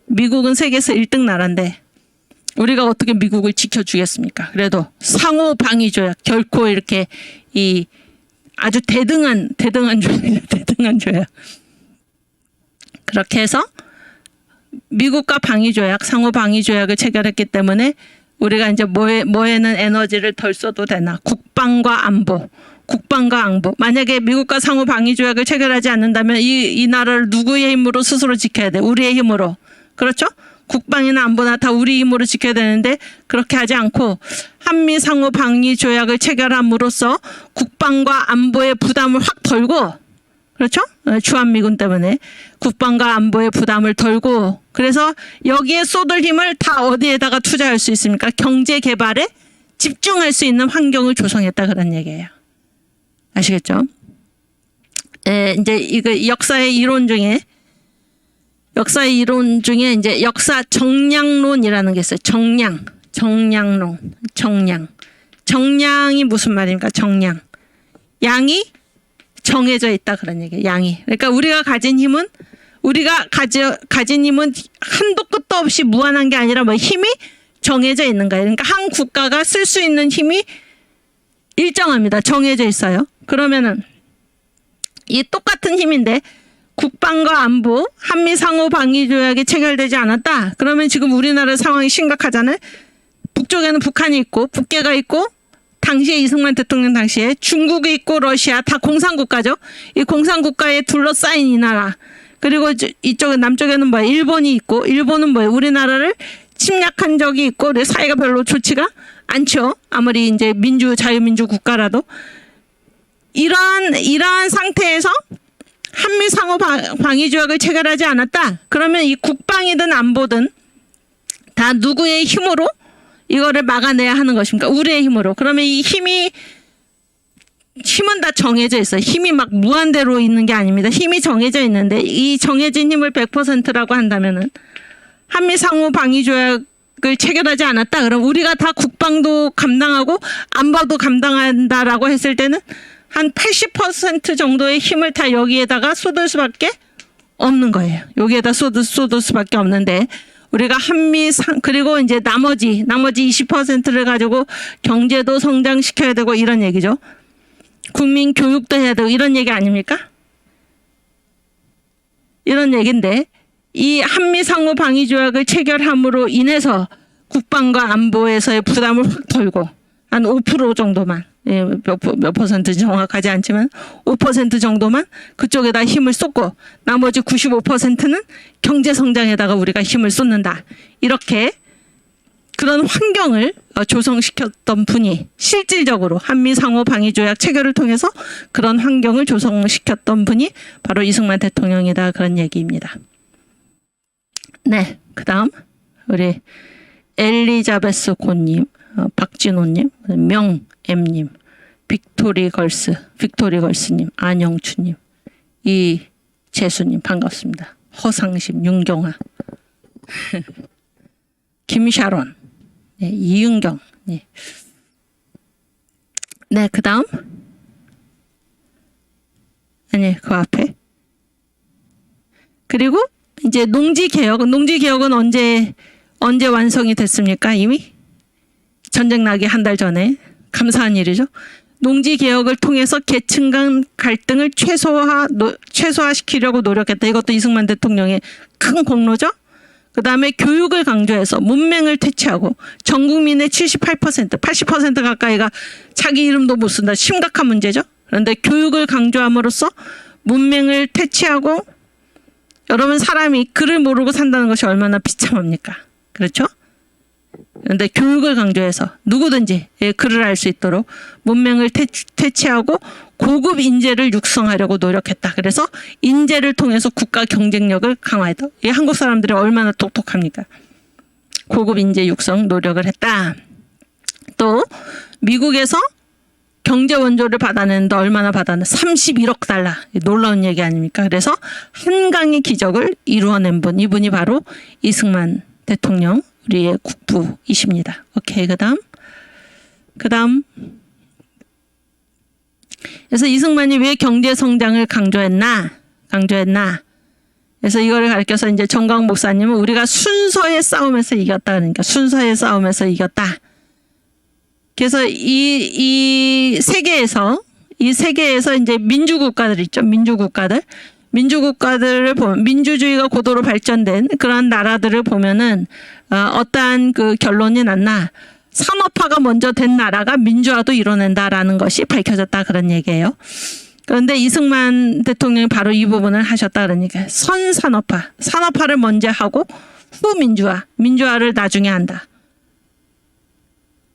미국은 세계에서 1등 나라인데 우리가 어떻게 미국을 지켜주겠습니까? 그래도 상호 방위 조약, 결코 이렇게 이 아주 대등한 조약. 그렇게 해서 미국과 방위 조약, 상호 방위 조약을 체결했기 때문에 우리가 이제 뭐에는 에너지를 덜 써도 되나? 국방과 안보. 만약에 미국과 상호 방위 조약을 체결하지 않는다면 이 나라를 누구의 힘으로 스스로 지켜야 돼? 우리의 힘으로. 그렇죠? 국방이나 안보나 다 우리 힘으로 지켜야 되는데, 그렇게 하지 않고 한미 상호 방위 조약을 체결함으로써 국방과 안보의 부담을 확 덜고, 그렇죠? 주한미군 때문에 국방과 안보의 부담을 덜고, 그래서 여기에 쏟을 힘을 다 어디에다가 투자할 수 있습니까? 경제 개발에 집중할 수 있는 환경을 조성했다 그런 얘기예요. 아시겠죠? 이제 이거 역사의 이론 중에 이제 역사 정량론이라는 게 있어요. 정량론. 정량이 무슨 말입니까? 정량. 양이 정해져 있다 그런 얘기예요. 양이. 그러니까 우리가 가진 힘은 한도 끝도 없이 무한한 게 아니라 뭐 힘이 정해져 있는 거예요. 그러니까 한 국가가 쓸 수 있는 힘이 일정합니다. 정해져 있어요. 그러면은 이 똑같은 힘인데 국방과 안보, 한미 상호 방위 조약이 체결되지 않았다. 그러면 지금 우리나라 상황이 심각하잖아요. 북쪽에는 북한이 있고 북계가 있고 당시에 이승만 대통령 당시에 중국이 있고 러시아 다 공산국가죠. 이 공산국가에 둘러싸인 이 나라. 그리고 이쪽 남쪽에는 뭐 일본이 있고 일본은 뭐예요? 우리나라를 침략한 적이 있고 사이가 별로 좋지가 않죠. 아무리 이제 자유민주 국가라도 이러한 상태에서 한미 상호 방위 조약을 체결하지 않았다. 그러면 이 국방이든 안보든 다 누구의 힘으로 이거를 막아내야 하는 것입니까? 우리의 힘으로. 그러면 이 힘은 다 정해져 있어요. 힘이 막 무한대로 있는 게 아닙니다. 힘이 정해져 있는데 이 정해진 힘을 100%라고 한다면은 한미 상호 방위 조약을 체결하지 않았다. 그럼 우리가 다 국방도 감당하고 안보도 감당한다라고 했을 때는 한 80% 정도의 힘을 다 여기에다가 쏟을 수밖에 없는 거예요. 여기에다 쏟을 수밖에 없는데 우리가 그리고 이제 나머지 20%를 가지고 경제도 성장시켜야 되고 이런 얘기죠. 국민 교육도 해야 되고 이런 얘기 아닙니까? 이런 얘기인데 이 한미 상호 방위 조약을 체결함으로 인해서 국방과 안보에서의 부담을 확 덜고 한 5% 정도만 몇 퍼센트 정확하지 않지만 5% 정도만 그쪽에다 힘을 쏟고 나머지 95%는 경제 성장에다가 우리가 힘을 쏟는다. 이렇게 그런 환경을 조성시켰던 분이 실질적으로 한미 상호 방위 조약 체결을 통해서 그런 환경을 조성시켰던 분이 바로 이승만 대통령이다 그런 얘기입니다. 네, 그다음 우리 엘리자베스 고님, 박진호님, 명엠님, 빅토리 걸스님, 안영추님, 이재수님 반갑습니다. 허상심, 윤경아, 김샤론, 네, 이윤경, 네, 그다음 그 앞에 그리고 이제 농지개혁은 언제 완성이 됐습니까? 이미 전쟁 나기 한 달 전에. 감사한 일이죠. 농지개혁을 통해서 계층 간 갈등을 최소화시키려고 노력했다. 이것도 이승만 대통령의 큰功勞죠. 그 다음에 교육을 강조해서 문맹을 퇴치하고 전 국민의 78%, 80% 가까이가 자기 이름도 못 쓴다. 심각한 문제죠. 그런데 교육을 강조함으로써 문맹을 퇴치하고 여러분 사람이 글을 모르고 산다는 것이 얼마나 비참합니까? 그렇죠? 그런데 교육을 강조해서 누구든지 글을 알 수 있도록 문맹을 퇴치하고 고급 인재를 육성하려고 노력했다. 그래서 인재를 통해서 국가 경쟁력을 강화했다. 이 한국 사람들이 얼마나 똑똑합니까? 고급 인재 육성 노력을 했다. 또 미국에서 경제 원조를 받아내는데 얼마나 받아내? 31억 달러. 놀라운 얘기 아닙니까? 그래서 한강의 기적을 이루어낸 분. 이분이 바로 이승만 대통령 우리의 국부이십니다. 오케이, 그다음 그래서 이승만이 왜 경제 성장을 강조했나? 그래서 이거를 가르쳐서 이제 정광 목사님은 우리가 순서의 싸움에서 이겼다. 그러니까 순서의 싸움에서 이겼다. 그래서 이 세계에서 이제 민주국가들 있죠. 민주국가들을 보면 민주주의가 고도로 발전된 그런 나라들을 보면은 어떠한 그 결론이 났나? 산업화가 먼저 된 나라가 민주화도 이뤄낸다라는 것이 밝혀졌다 그런 얘기예요. 그런데 이승만 대통령이 바로 이 부분을 하셨다 그러니까 산업화를 먼저 하고 후 민주화를 나중에 한다.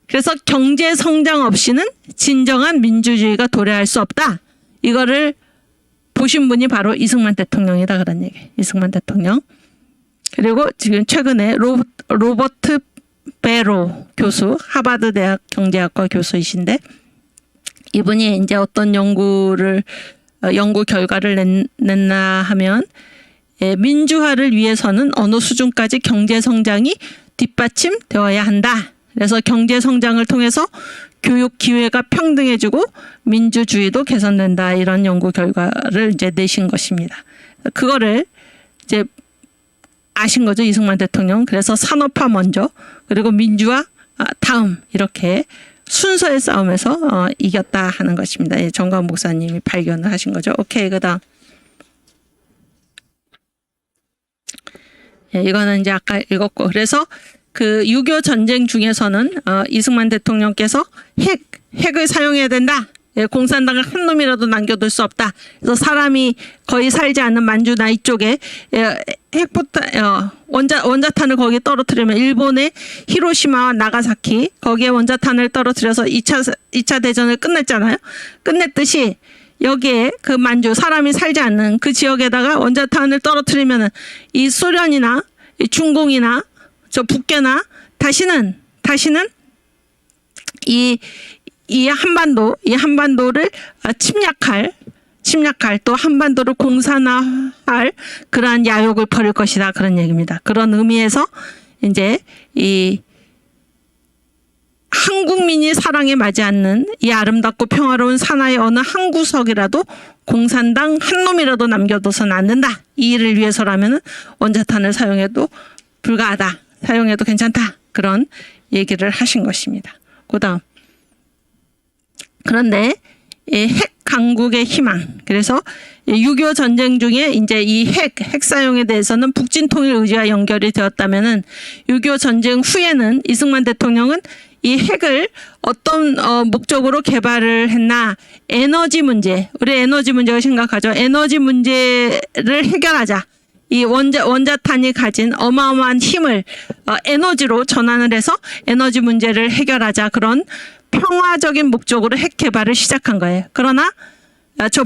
그래서 경제 성장 없이는 진정한 민주주의가 도래할 수 없다. 이거를 보신 분이 바로 이승만 대통령이다 그런 얘기. 이승만 대통령. 그리고 지금 최근에 로버트 베로 교수, 하버드 대학 경제학과 교수이신데, 이분이 이제 어떤 연구 결과를 냈나 하면, 민주화를 위해서는 어느 수준까지 경제 성장이 뒷받침되어야 한다. 그래서 경제 성장을 통해서 교육 기회가 평등해지고 민주주의도 개선된다. 이런 연구 결과를 이제 내신 것입니다. 그거를 이제 아신 거죠, 이승만 대통령. 그래서 산업화 먼저, 그리고 민주화 다음, 이렇게 순서의 싸움에서 이겼다 하는 것입니다. 예, 정광 목사님이 발견을 하신 거죠. 오케이, 그다음. 예, 이거는 이제 아까 읽었고, 그래서 그 6.25 전쟁 중에서는 이승만 대통령께서 핵을 사용해야 된다. 예, 공산당을 한 놈이라도 남겨둘 수 없다. 그래서 사람이 거의 살지 않는 만주나 이쪽에 원자탄을 거기에 떨어뜨리면, 일본의 히로시마와 나가사키 거기에 원자탄을 떨어뜨려서 2차 대전을 끝냈잖아요. 끝냈듯이 여기에 그 만주, 사람이 살지 않는 그 지역에다가 원자탄을 떨어뜨리면은 이 소련이나 이 중공이나 저 북괴나 다시는 이 한반도를 침략할 또 한반도를 공산화할 그러한 야욕을 벌일 것이다, 그런 얘기입니다. 그런 의미에서 이제 이 한국민이 사랑에 맞지 않는 이 아름답고 평화로운 산하의 어느 한 구석이라도 공산당 한 놈이라도 남겨둬서는 안 된다. 이 일을 위해서라면은 원자탄을 사용해도 불가하다. 사용해도 괜찮다. 그런 얘기를 하신 것입니다. 그다음. 그런데 핵 강국의 희망. 그래서 6.25 전쟁 중에 이제 이 핵 사용에 대해서는 북진 통일 의지와 연결이 되었다면은 6.25 전쟁 후에는 이승만 대통령은 이 핵을 어떤 목적으로 개발을 했나? 에너지 문제. 우리 에너지 문제가 심각하죠. 에너지 문제를 해결하자. 이 원자탄이 가진 어마어마한 힘을 에너지로 전환을 해서 에너지 문제를 해결하자. 그런 평화적인 목적으로 핵 개발을 시작한 거예요. 그러나 저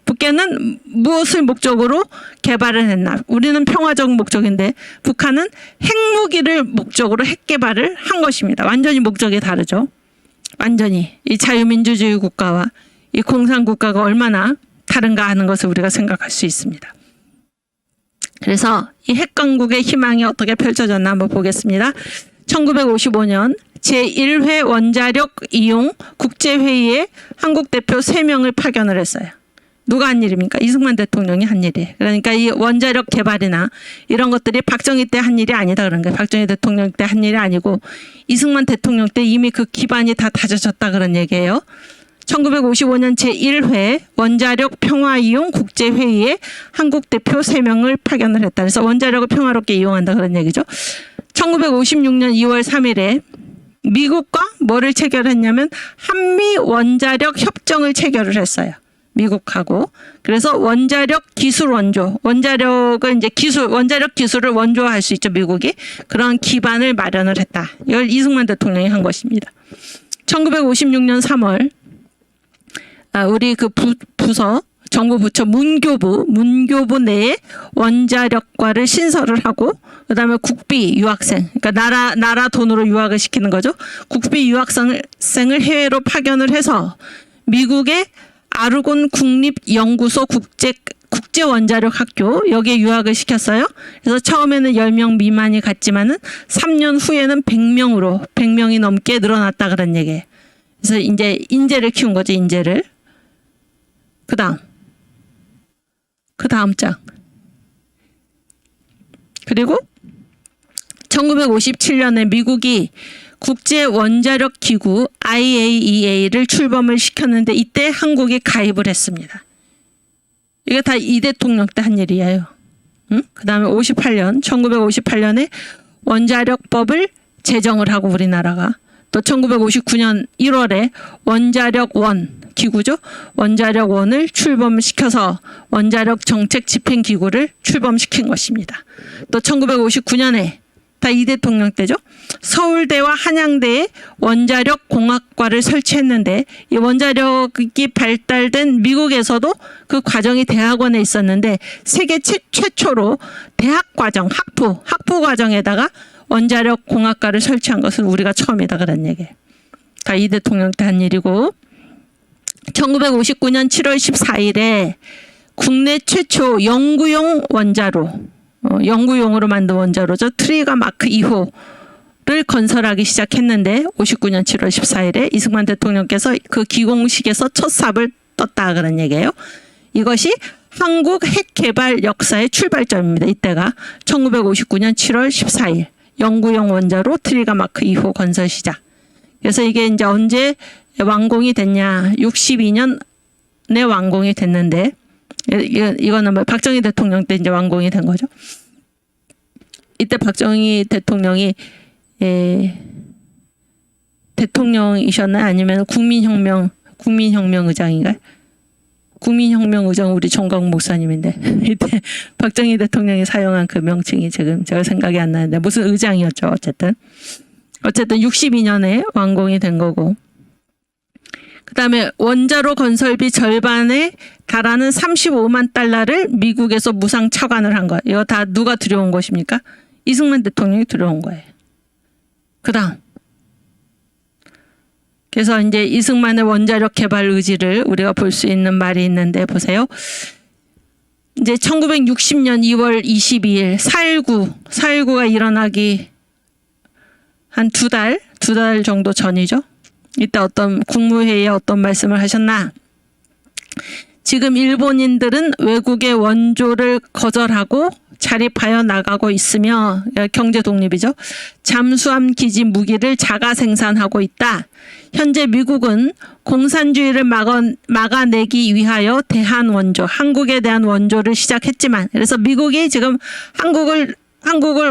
북괴는 무엇을 목적으로 개발을 했나? 우리는 평화적 목적인데 북한은 핵무기를 목적으로 핵 개발을 한 것입니다. 완전히 목적이 다르죠. 완전히 이 자유민주주의 국가와 이 공산국가가 얼마나 다른가 하는 것을 우리가 생각할 수 있습니다. 그래서 이 핵강국의 희망이 어떻게 펼쳐졌나 한번 보겠습니다. 1955년 제1회 원자력 이용 국제회의에 한국 대표 3명을 파견을 했어요. 누가 한 일입니까? 이승만 대통령이 한 일이에요. 그러니까 이 원자력 개발이나 이런 것들이 박정희 때 한 일이 아니다 그런 거예요. 박정희 대통령 때 한 일이 아니고 이승만 대통령 때 이미 그 기반이 다 다져졌다 그런 얘기예요. 1955년 제1회 원자력 평화 이용 국제회의에 한국 대표 3명을 파견을 했다. 그래서 원자력을 평화롭게 이용한다 그런 얘기죠. 1956년 2월 3일에 미국과 뭐를 체결했냐면 한미 원자력 협정을 체결을 했어요. 미국하고. 그래서 원자력 기술 원조, 원자력을 이제 원자력 기술을 원조화할 수 있죠, 미국이. 그런 기반을 마련을 했다. 이걸 이승만 대통령이 한 것입니다. 1956년 3월 우리 그 부서 정부 부처 문교부 내에 원자력과를 신설을 하고, 그다음에 국비 유학생, 그러니까 나라 돈으로 유학을 시키는 거죠. 국비 유학생을 해외로 파견을 해서 미국의 아르곤 국립연구소 국제 원자력 학교 여기에 유학을 시켰어요. 그래서 처음에는 10명 미만이 갔지만은 3년 후에는 100명이 넘게 늘어났다 그런 얘기예요. 그래서 이제 인재를 키운 거죠, 인재를. 그 다음 장. 그리고 1957년에 미국이 국제원자력기구 IAEA를 출범을 시켰는데 이때 한국이 가입을 했습니다. 이게 다 이 대통령 때 한 일이에요. 그 다음에 1958년에 원자력법을 제정을 하고 우리나라가 또 1959년 1월에 원자력원 기구죠. 원자력원을 출범시켜서 원자력 정책 집행기구를 출범시킨 것입니다. 또 1959년에 다 이 대통령 때죠. 서울대와 한양대에 원자력공학과를 설치했는데 이 원자력이 발달된 미국에서도 그 과정이 대학원에 있었는데 세계 최초로 대학과정 학부 과정에다가 원자력 공학과를 설치한 것은 우리가 처음이다 그런 얘기예요. 다 이 대통령 때 한 일이고 1959년 7월 14일에 국내 최초 영구용 원자로 영구용으로 만든 원자로죠. 트리거 마크 2호를 건설하기 시작했는데 59년 7월 14일에 이승만 대통령께서 그 기공식에서 첫 삽을 떴다 그런 얘기예요. 이것이 한국 핵 개발 역사의 출발점입니다. 이때가 1959년 7월 14일 영구용 원자로 트리거 마크 2호 건설 시작. 그래서 이게 이제 언제 완공이 됐냐? 62년에 완공이 됐는데 이거는 뭐 박정희 대통령 때 이제 완공이 된 거죠. 이때 박정희 대통령이 대통령이셨나요? 아니면 국민혁명 의장인가요? 국민혁명 의장 우리 정광 목사님인데 이때 박정희 대통령이 사용한 그 명칭이 지금 제가 생각이 안 나는데 무슨 의장이었죠. 어쨌든 62년에 완공이 된 거고 그다음에 원자로 건설비 절반에 달하는 35만 달러를 미국에서 무상 차관을 한 거예요. 이거 다 누가 들여온 것입니까? 이승만 대통령이 들여온 거예요. 그다음 그래서 이제 이승만의 원자력 개발 의지를 우리가 볼 수 있는 말이 있는데 보세요. 이제 1960년 2월 22일 4.19가 일어나기 한 두 달 정도 전이죠. 이때 어떤 국무회의에 어떤 말씀을 하셨나? 지금 일본인들은 외국의 원조를 거절하고 자립하여 나가고 있으며 경제 독립이죠. 잠수함 기지 무기를 자가 생산하고 있다. 현재 미국은 공산주의를 막아내기 위하여 대한 원조, 한국에 대한 원조를 시작했지만 그래서 미국이 지금 한국을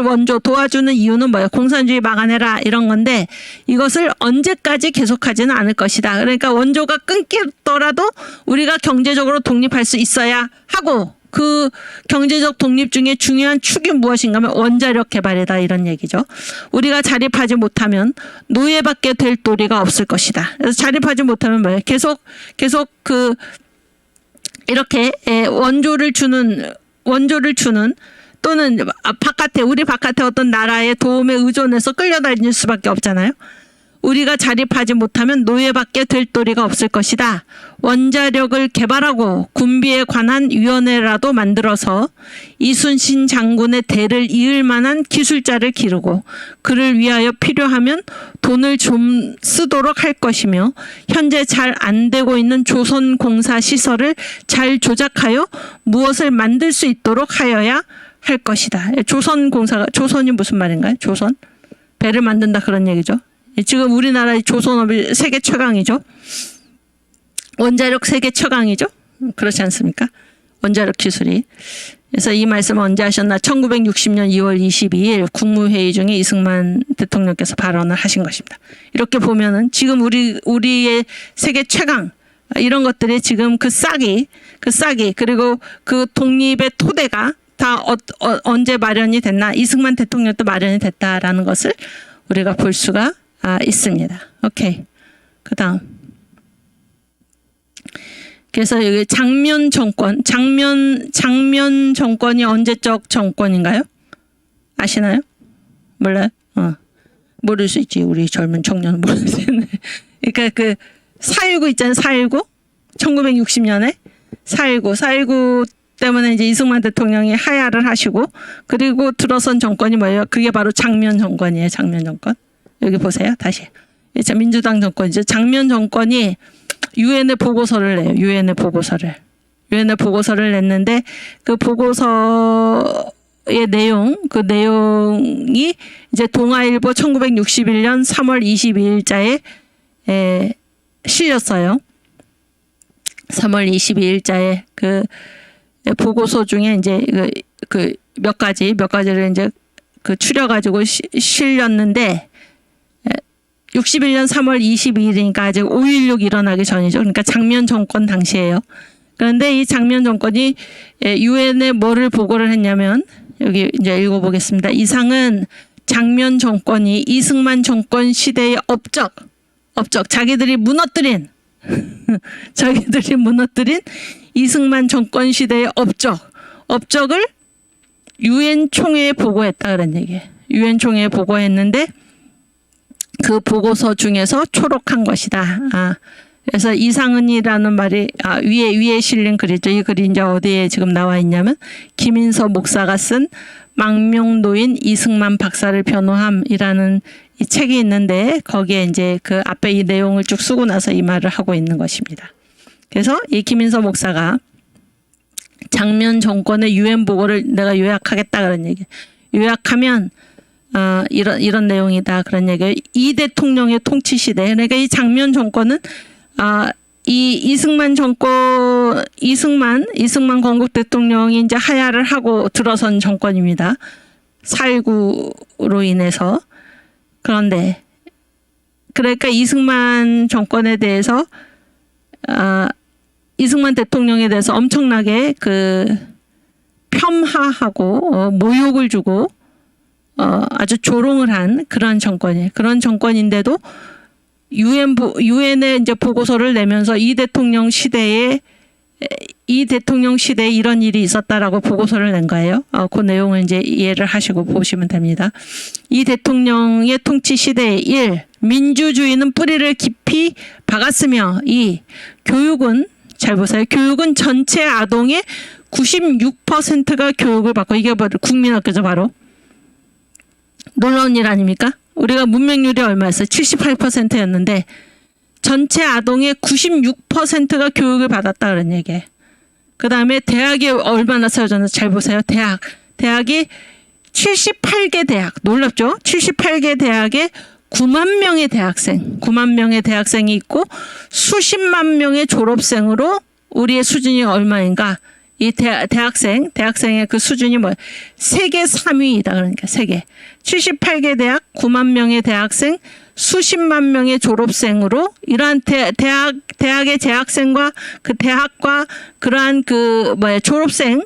원조 도와주는 이유는 뭐예요? 공산주의 막아내라 이런 건데 이것을 언제까지 계속하지는 않을 것이다. 그러니까 원조가 끊기더라도 우리가 경제적으로 독립할 수 있어야 하고 그 경제적 독립 중에 중요한 축이 무엇인가 하면 원자력 개발이다 이런 얘기죠. 우리가 자립하지 못하면 노예받게 될 도리가 없을 것이다. 그래서 자립하지 못하면 뭐예요? 계속 그 이렇게 원조를 주는 또는 우리 바깥에 어떤 나라의 도움에 의존해서 끌려다닐 수밖에 없잖아요. 우리가 자립하지 못하면 노예받게 될 도리가 없을 것이다. 원자력을 개발하고 군비에 관한 위원회라도 만들어서 이순신 장군의 대를 이을 만한 기술자를 기르고 그를 위하여 필요하면 돈을 좀 쓰도록 할 것이며 현재 잘 안 되고 있는 조선공사 시설을 잘 조작하여 무엇을 만들 수 있도록 하여야 할 것이다. 조선이 무슨 말인가요? 조선? 배를 만든다 그런 얘기죠. 지금 우리나라의 조선업이 세계 최강이죠. 원자력 세계 최강이죠. 그렇지 않습니까? 원자력 기술이. 그래서 이 말씀을 언제 하셨나? 1960년 2월 22일 국무회의 중에 이승만 대통령께서 발언을 하신 것입니다. 이렇게 보면은 지금 우리의 세계 최강 이런 것들이 지금 그 싹이 그리고 그 독립의 토대가 다 언제 마련이 됐나? 이승만 대통령 때 마련이 됐다라는 것을 우리가 볼 수가 있습니다. 오케이. 그다음. 그래서 여기 장면 정권이 언제적 정권인가요? 아시나요? 몰라요? 모를 수 있지. 우리 젊은 청년은 모를 수 있네. 그러니까 그 4.19 있잖아요. 4.19. 1960년에 4.19 때문에 이제 이승만 대통령이 하야를 하시고 그리고 들어선 정권이 뭐예요? 그게 바로 장면 정권이에요. 장면 정권. 여기 보세요. 다시. 민주당 정권이죠. 장면 정권이 유엔에 보고서를 내요. 유엔에 보고서를 냈는데 그 보고서의 내용이 이제 동아일보 1961년 3월 22일자에 실렸어요. 3월 22일자에 그 보고서 중에 이제 그 몇 가지를 이제 그 추려가지고 실렸는데 61년 3월 22일이니까 아직 5.16 일어나기 전이죠. 그러니까 장면 정권 당시예요. 그런데 이 장면 정권이 유엔에 뭐를 보고를 했냐면 여기 이제 읽어보겠습니다. 이상은 장면 정권이 이승만 정권 시대의 업적 자기들이 무너뜨린 이승만 정권 시대의 업적을 유엔 총회에 보고했다 그런 얘기예요. 유엔 총회에 보고했는데 그 보고서 중에서 초록한 것이다. 그래서 이상은이라는 말이 위에 실린 글이죠. 이 글이 이제 어디에 지금 나와 있냐면 김인서 목사가 쓴 망명노인 이승만 박사를 변호함이라는 이 책이 있는데 거기에 이제 그 앞에 이 내용을 쭉 쓰고 나서 이 말을 하고 있는 것입니다. 그래서 이 김인서 목사가 장면 정권의 유엔 보고를 내가 요약하겠다 그런 얘기. 요약하면 이런 내용이다 그런 얘기예요. 이 대통령의 통치 시대. 그러니까 이 장면 정권은 이 이승만 건국 대통령이 이제 하야를 하고 들어선 정권입니다. 4.19로 인해서. 그런데 그러니까 이승만 정권에 대해서 이승만 대통령에 대해서 엄청나게 그 폄하하고 모욕을 주고 아주 조롱을 한 그런 정권이에요. 그런 정권인데도 유엔에 이제 보고서를 내면서 이 대통령 시대에 이런 일이 있었다라고 보고서를 낸 거예요. 그 내용을 이제 이해를 하시고 보시면 됩니다. 이 대통령의 통치 시대에 1. 민주주의는 뿌리를 깊이 박았으며 2. 교육은 잘 보세요. 교육은 전체 아동의 96%가 교육을 받고 이게 바로 국민학교죠. 바로. 놀라운 일 아닙니까? 우리가 문맹률이 얼마였어요? 78%였는데 전체 아동의 96%가 교육을 받았다 그런 얘기예요. 그 다음에 대학이 얼마나 세워졌는지 잘 보세요. 대학이 78개 대학. 놀랍죠? 78개 대학에 9만 명의 대학생이 있고 수십만 명의 졸업생으로 우리의 수준이 얼마인가? 이 대학생의 그 수준이 뭐예요? 세계 3위이다. 그러니까 세계. 78개 대학, 9만 명의 대학생, 수십만 명의 졸업생으로 이러한 대학의 재학생과 그 대학과 그러한 졸업생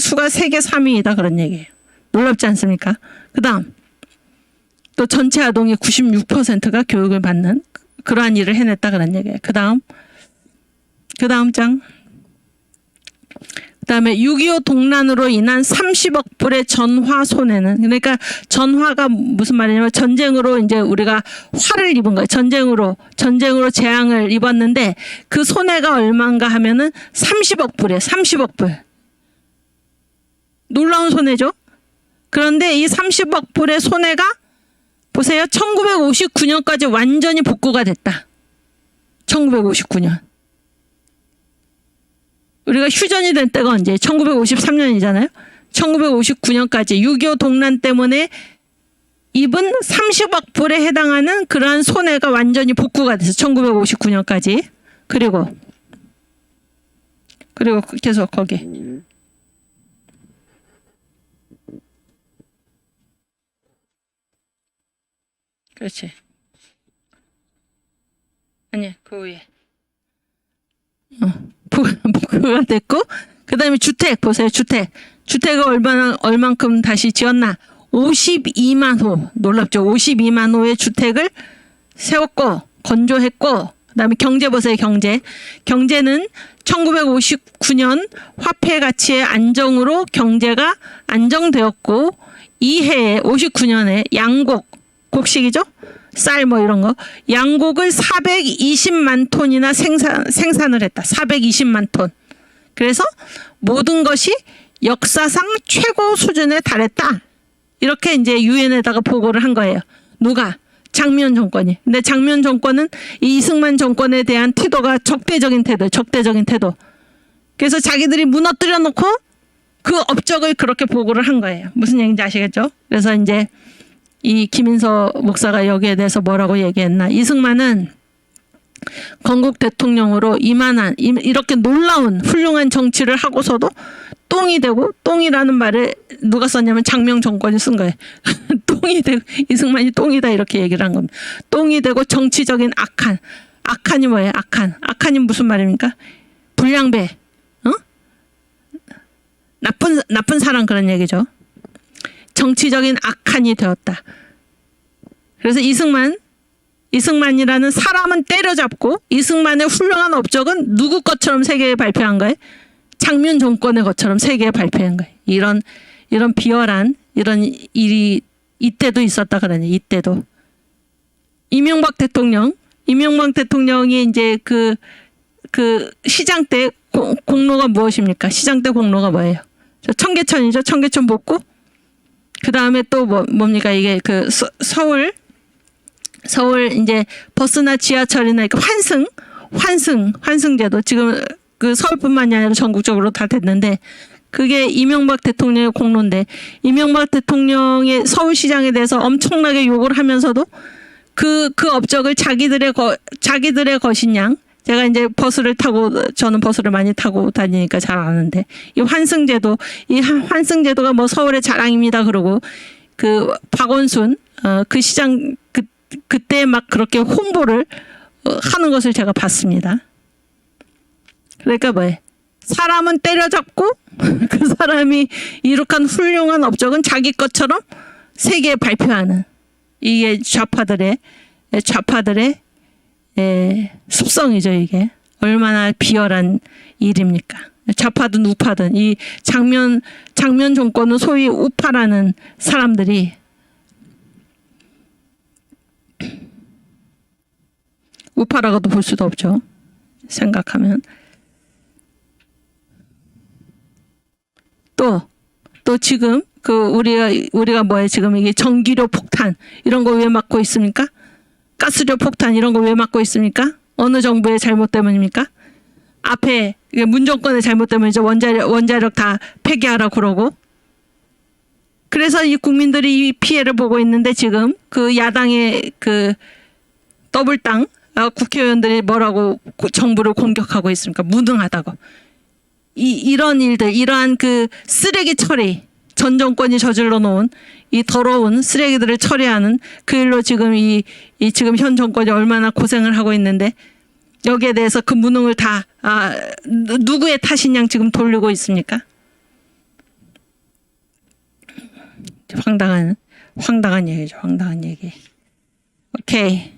수가 세계 3위이다. 그런 얘기예요. 놀랍지 않습니까? 그 다음. 또 전체 아동의 96%가 교육을 받는 그러한 일을 해냈다. 그런 얘기예요. 그 다음 장. 그다음에 6.25 동란으로 인한 30억 불의 전화 손해는, 그러니까 전화가 무슨 말이냐면 전쟁으로 이제 우리가 화를 입은 거예요. 전쟁으로 재앙을 입었는데 그 손해가 얼마인가 하면은 30억 불이에요. 30억 불. 놀라운 손해죠. 그런데 이 30억 불의 손해가 보세요. 1959년까지 완전히 복구가 됐다. 1959년. 우리가 휴전이 된 때가 언제? 1953년이잖아요. 1959년까지 6.25 동란 때문에 입은 30억 불에 해당하는 그러한 손해가 완전히 복구가 돼서 1959년까지. 그리고 계속 거기. 그렇지. 아니, 그 위에. 복구가 됐고, 그 다음에 주택 보세요. 주택을 얼만큼 다시 지었나? 52만 호. 놀랍죠? 52만 호의 주택을 세웠고 건조했고, 그 다음에 경제 보세요. 경제는 1959년 화폐 가치의 안정으로 경제가 안정되었고, 이해에 59년에 곡식이죠? 쌀 뭐 이런 거. 양곡을 420만 톤이나 생산을 했다. 420만 톤. 그래서 모든 것이 역사상 최고 수준에 달했다. 이렇게 이제 유엔에다가 보고를 한 거예요. 누가? 장면 정권이. 근데 장면 정권은 이 이승만 정권에 대한 태도가 적대적인 태도. 그래서 자기들이 무너뜨려 놓고 그 업적을 그렇게 보고를 한 거예요. 무슨 얘기인지 아시겠죠? 그래서 이제 이 김인서 목사가 여기에 대해서 뭐라고 얘기했나? 이승만은 건국 대통령으로 이렇게 놀라운 훌륭한 정치를 하고서도 똥이 되고, 똥이라는 말을 누가 썼냐면 장명 정권이 쓴 거예요. 똥이 되고, 이승만이 똥이다 이렇게 얘기를 한 겁니다. 똥이 되고 정치적인 악한이 뭐예요? 악한이 무슨 말입니까? 불량배, 나쁜 사람 그런 얘기죠. 정치적인 악한이 되었다. 그래서 이승만이라는 사람은 때려잡고 이승만의 훌륭한 업적은 누구 것처럼 세계에 발표한 거예요? 장면 정권의 것처럼 세계에 발표한 거예요. 이런 비열한 이런 일이 이때도 있었다 그러네. 이때도. 이명박 대통령이 이제 그 시장 때 공로가 무엇입니까? 시장 때 공로가 뭐예요? 청계천이죠. 청계천 복구. 그 다음에 또 뭡니까? 이게 그 서울 이제 버스나 지하철이나 이렇게 환승제도 지금 그 서울뿐만이 아니라 전국적으로 다 됐는데 그게 이명박 대통령의 공로인데 이명박 대통령의 서울시장에 대해서 엄청나게 욕을 하면서도 그 업적을 자기들의 것인 양 제가 이제 저는 버스를 많이 타고 다니니까 잘 아는데 이 환승제도가 뭐 서울의 자랑입니다. 그러고 그 박원순 그 시장 그때 막 그렇게 홍보를 하는 것을 제가 봤습니다. 그러니까 뭐예요? 사람은 때려잡고 그 사람이 이룩한 훌륭한 업적은 자기 것처럼 세계에 발표하는 이게 좌파들의 습성이죠. 이게 얼마나 비열한 일입니까? 좌파든 우파든 이 장면 정권은 소위 우파라는 사람들이 우파라고도 볼 수도 없죠. 생각하면 또 지금 그 우리가 뭐예요? 지금 이게 전기료 폭탄 이런 거 왜 막고 있습니까? 가스료 폭탄 이런 거 왜 막고 있습니까? 어느 정부의 잘못 때문입니까? 앞에 문정권의 잘못 때문이죠. 원자력 다 폐기하라 그러고. 그래서 이 국민들이 이 피해를 보고 있는데 지금 그 야당의 그 더블당 국회의원들이 뭐라고 정부를 공격하고 있습니까? 무능하다고. 이런 일들, 이러한 그 쓰레기 처리, 전 정권이 저질러 놓은 이 더러운 쓰레기들을 처리하는 그 일로 지금 지금 현 정권이 얼마나 고생을 하고 있는데 여기에 대해서 그 무능을 다 누구의 탓인 양 지금 돌리고 있습니까? 황당한 얘기죠. 황당한 얘기. 오케이.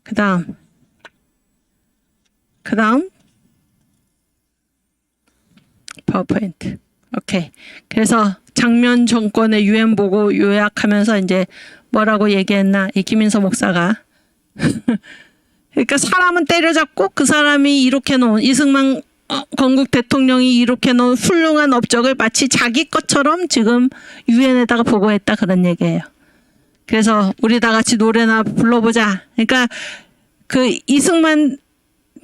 그다음 파워포인트. 오케이. 그래서 장면 정권의 유엔 보고 요약하면서 이제 뭐라고 얘기했나 이 김인서 목사가 그러니까 사람은 때려잡고 그 사람이 이렇게 놓은 이승만 건국 대통령이 이렇게 놓은 훌륭한 업적을 마치 자기 것처럼 지금 유엔에다가 보고했다 그런 얘기예요. 그래서 우리 다 같이 노래나 불러보자. 그러니까 그 이승만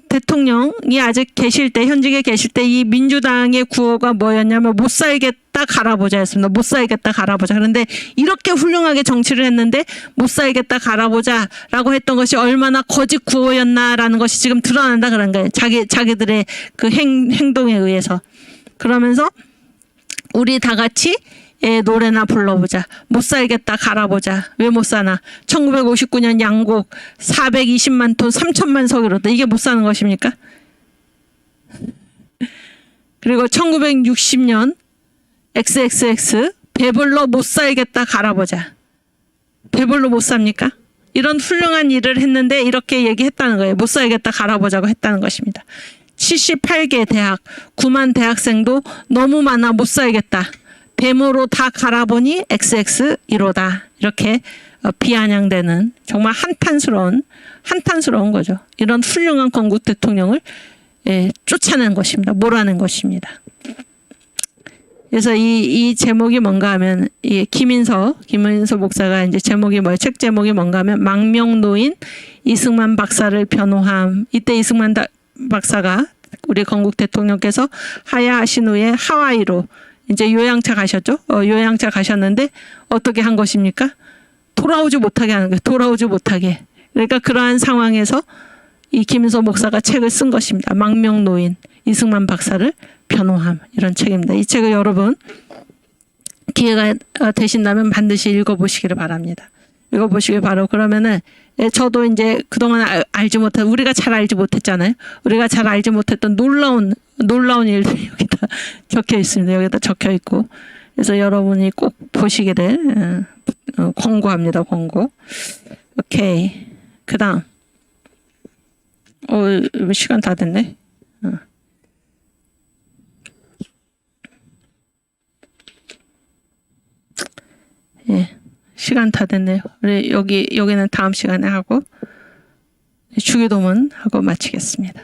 대통령이 아직 현직에 계실 때 이 민주당의 구호가 뭐였냐면 못 살겠다 갈아보자 였습니다. 못 살겠다 갈아보자. 그런데 이렇게 훌륭하게 정치를 했는데 못 살겠다 갈아보자 라고 했던 것이 얼마나 거짓 구호였나라는 것이 지금 드러난다 그런 거예요. 자기들의 그 행동에 의해서. 그러면서 우리 다 같이 노래나 불러보자. 못 살겠다 갈아보자. 왜 못 사나? 1959년 양곡 420만 톤 3천만 석유로다. 이게 못 사는 것입니까? 그리고 1960년 XXX 배불러 못 살겠다 갈아보자. 배불러 못 삽니까? 이런 훌륭한 일을 했는데 이렇게 얘기했다는 거예요. 못 살겠다 갈아보자고 했다는 것입니다. 78개 대학 9만 대학생도 너무 많아 못 살겠다. 데모로 다 갈아보니 XX1호다. 이렇게 비아냥대는 정말 한탄스러운 거죠. 이런 훌륭한 건국 대통령을 쫓아낸 것입니다. 몰아낸 것입니다. 그래서 이 제목이 뭔가 하면 이 김인서 목사가 이제 제목이 뭐예요? 책 제목이 뭔가 하면 망명노인 이승만 박사를 변호함. 이때 이승만 박사가 우리 건국 대통령께서 하야하신 후에 하와이로 이제 요양차 가셨죠. 요양차 가셨는데 어떻게 한 것입니까? 돌아오지 못하게 하는 거예요. 돌아오지 못하게. 그러니까 그러한 상황에서 이 김인서 목사가 책을 쓴 것입니다. 망명노인 이승만 박사를 변호함. 이런 책입니다. 이 책을 여러분 기회가 되신다면 반드시 읽어보시기를 바랍니다. 읽어보시길 바라고 그러면은 저도 이제 그동안 우리가 잘 알지 못했잖아요. 우리가 잘 알지 못했던 놀라운 일들이 여기다 적혀 있습니다. 여기다 적혀 있고 그래서 여러분이 꼭 보시기를 권고합니다. 권고. 오케이. 그다음 시간 다 됐네. 예, 시간 다 됐네요. 우리 여기는 다음 시간에 하고 주기도문 하고 마치겠습니다.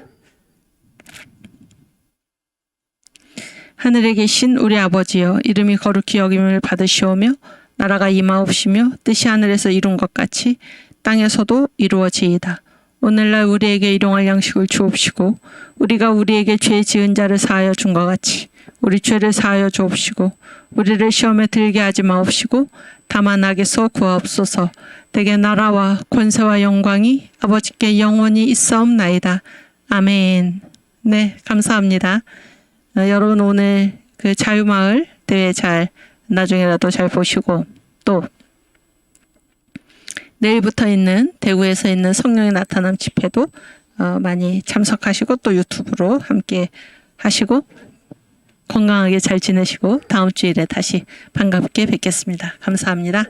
하늘에 계신 우리 아버지여, 이름이 거룩히 여김을 받으시오며 나라가 임하옵시며 뜻이 하늘에서 이룬 것 같이 땅에서도 이루어지이다. 오늘날 우리에게 일용할 양식을 주옵시고 우리가 우리에게 죄 지은 자를 사하여 준 것 같이 우리 죄를 사하여 주옵시고 우리를 시험에 들게 하지 마옵시고 다만 악에서 구하옵소서. 대개 나라와 권세와 영광이 아버지께 영원히 있사옵나이다. 아멘. 네, 감사합니다. 여러분 오늘 그 자유마을 대회 잘 나중에라도 잘 보시고 또 내일부터 있는 대구에서 있는 성령의 나타남 집회도 많이 참석하시고 또 유튜브로 함께 하시고 건강하게 잘 지내시고 다음 주일에 다시 반갑게 뵙겠습니다. 감사합니다.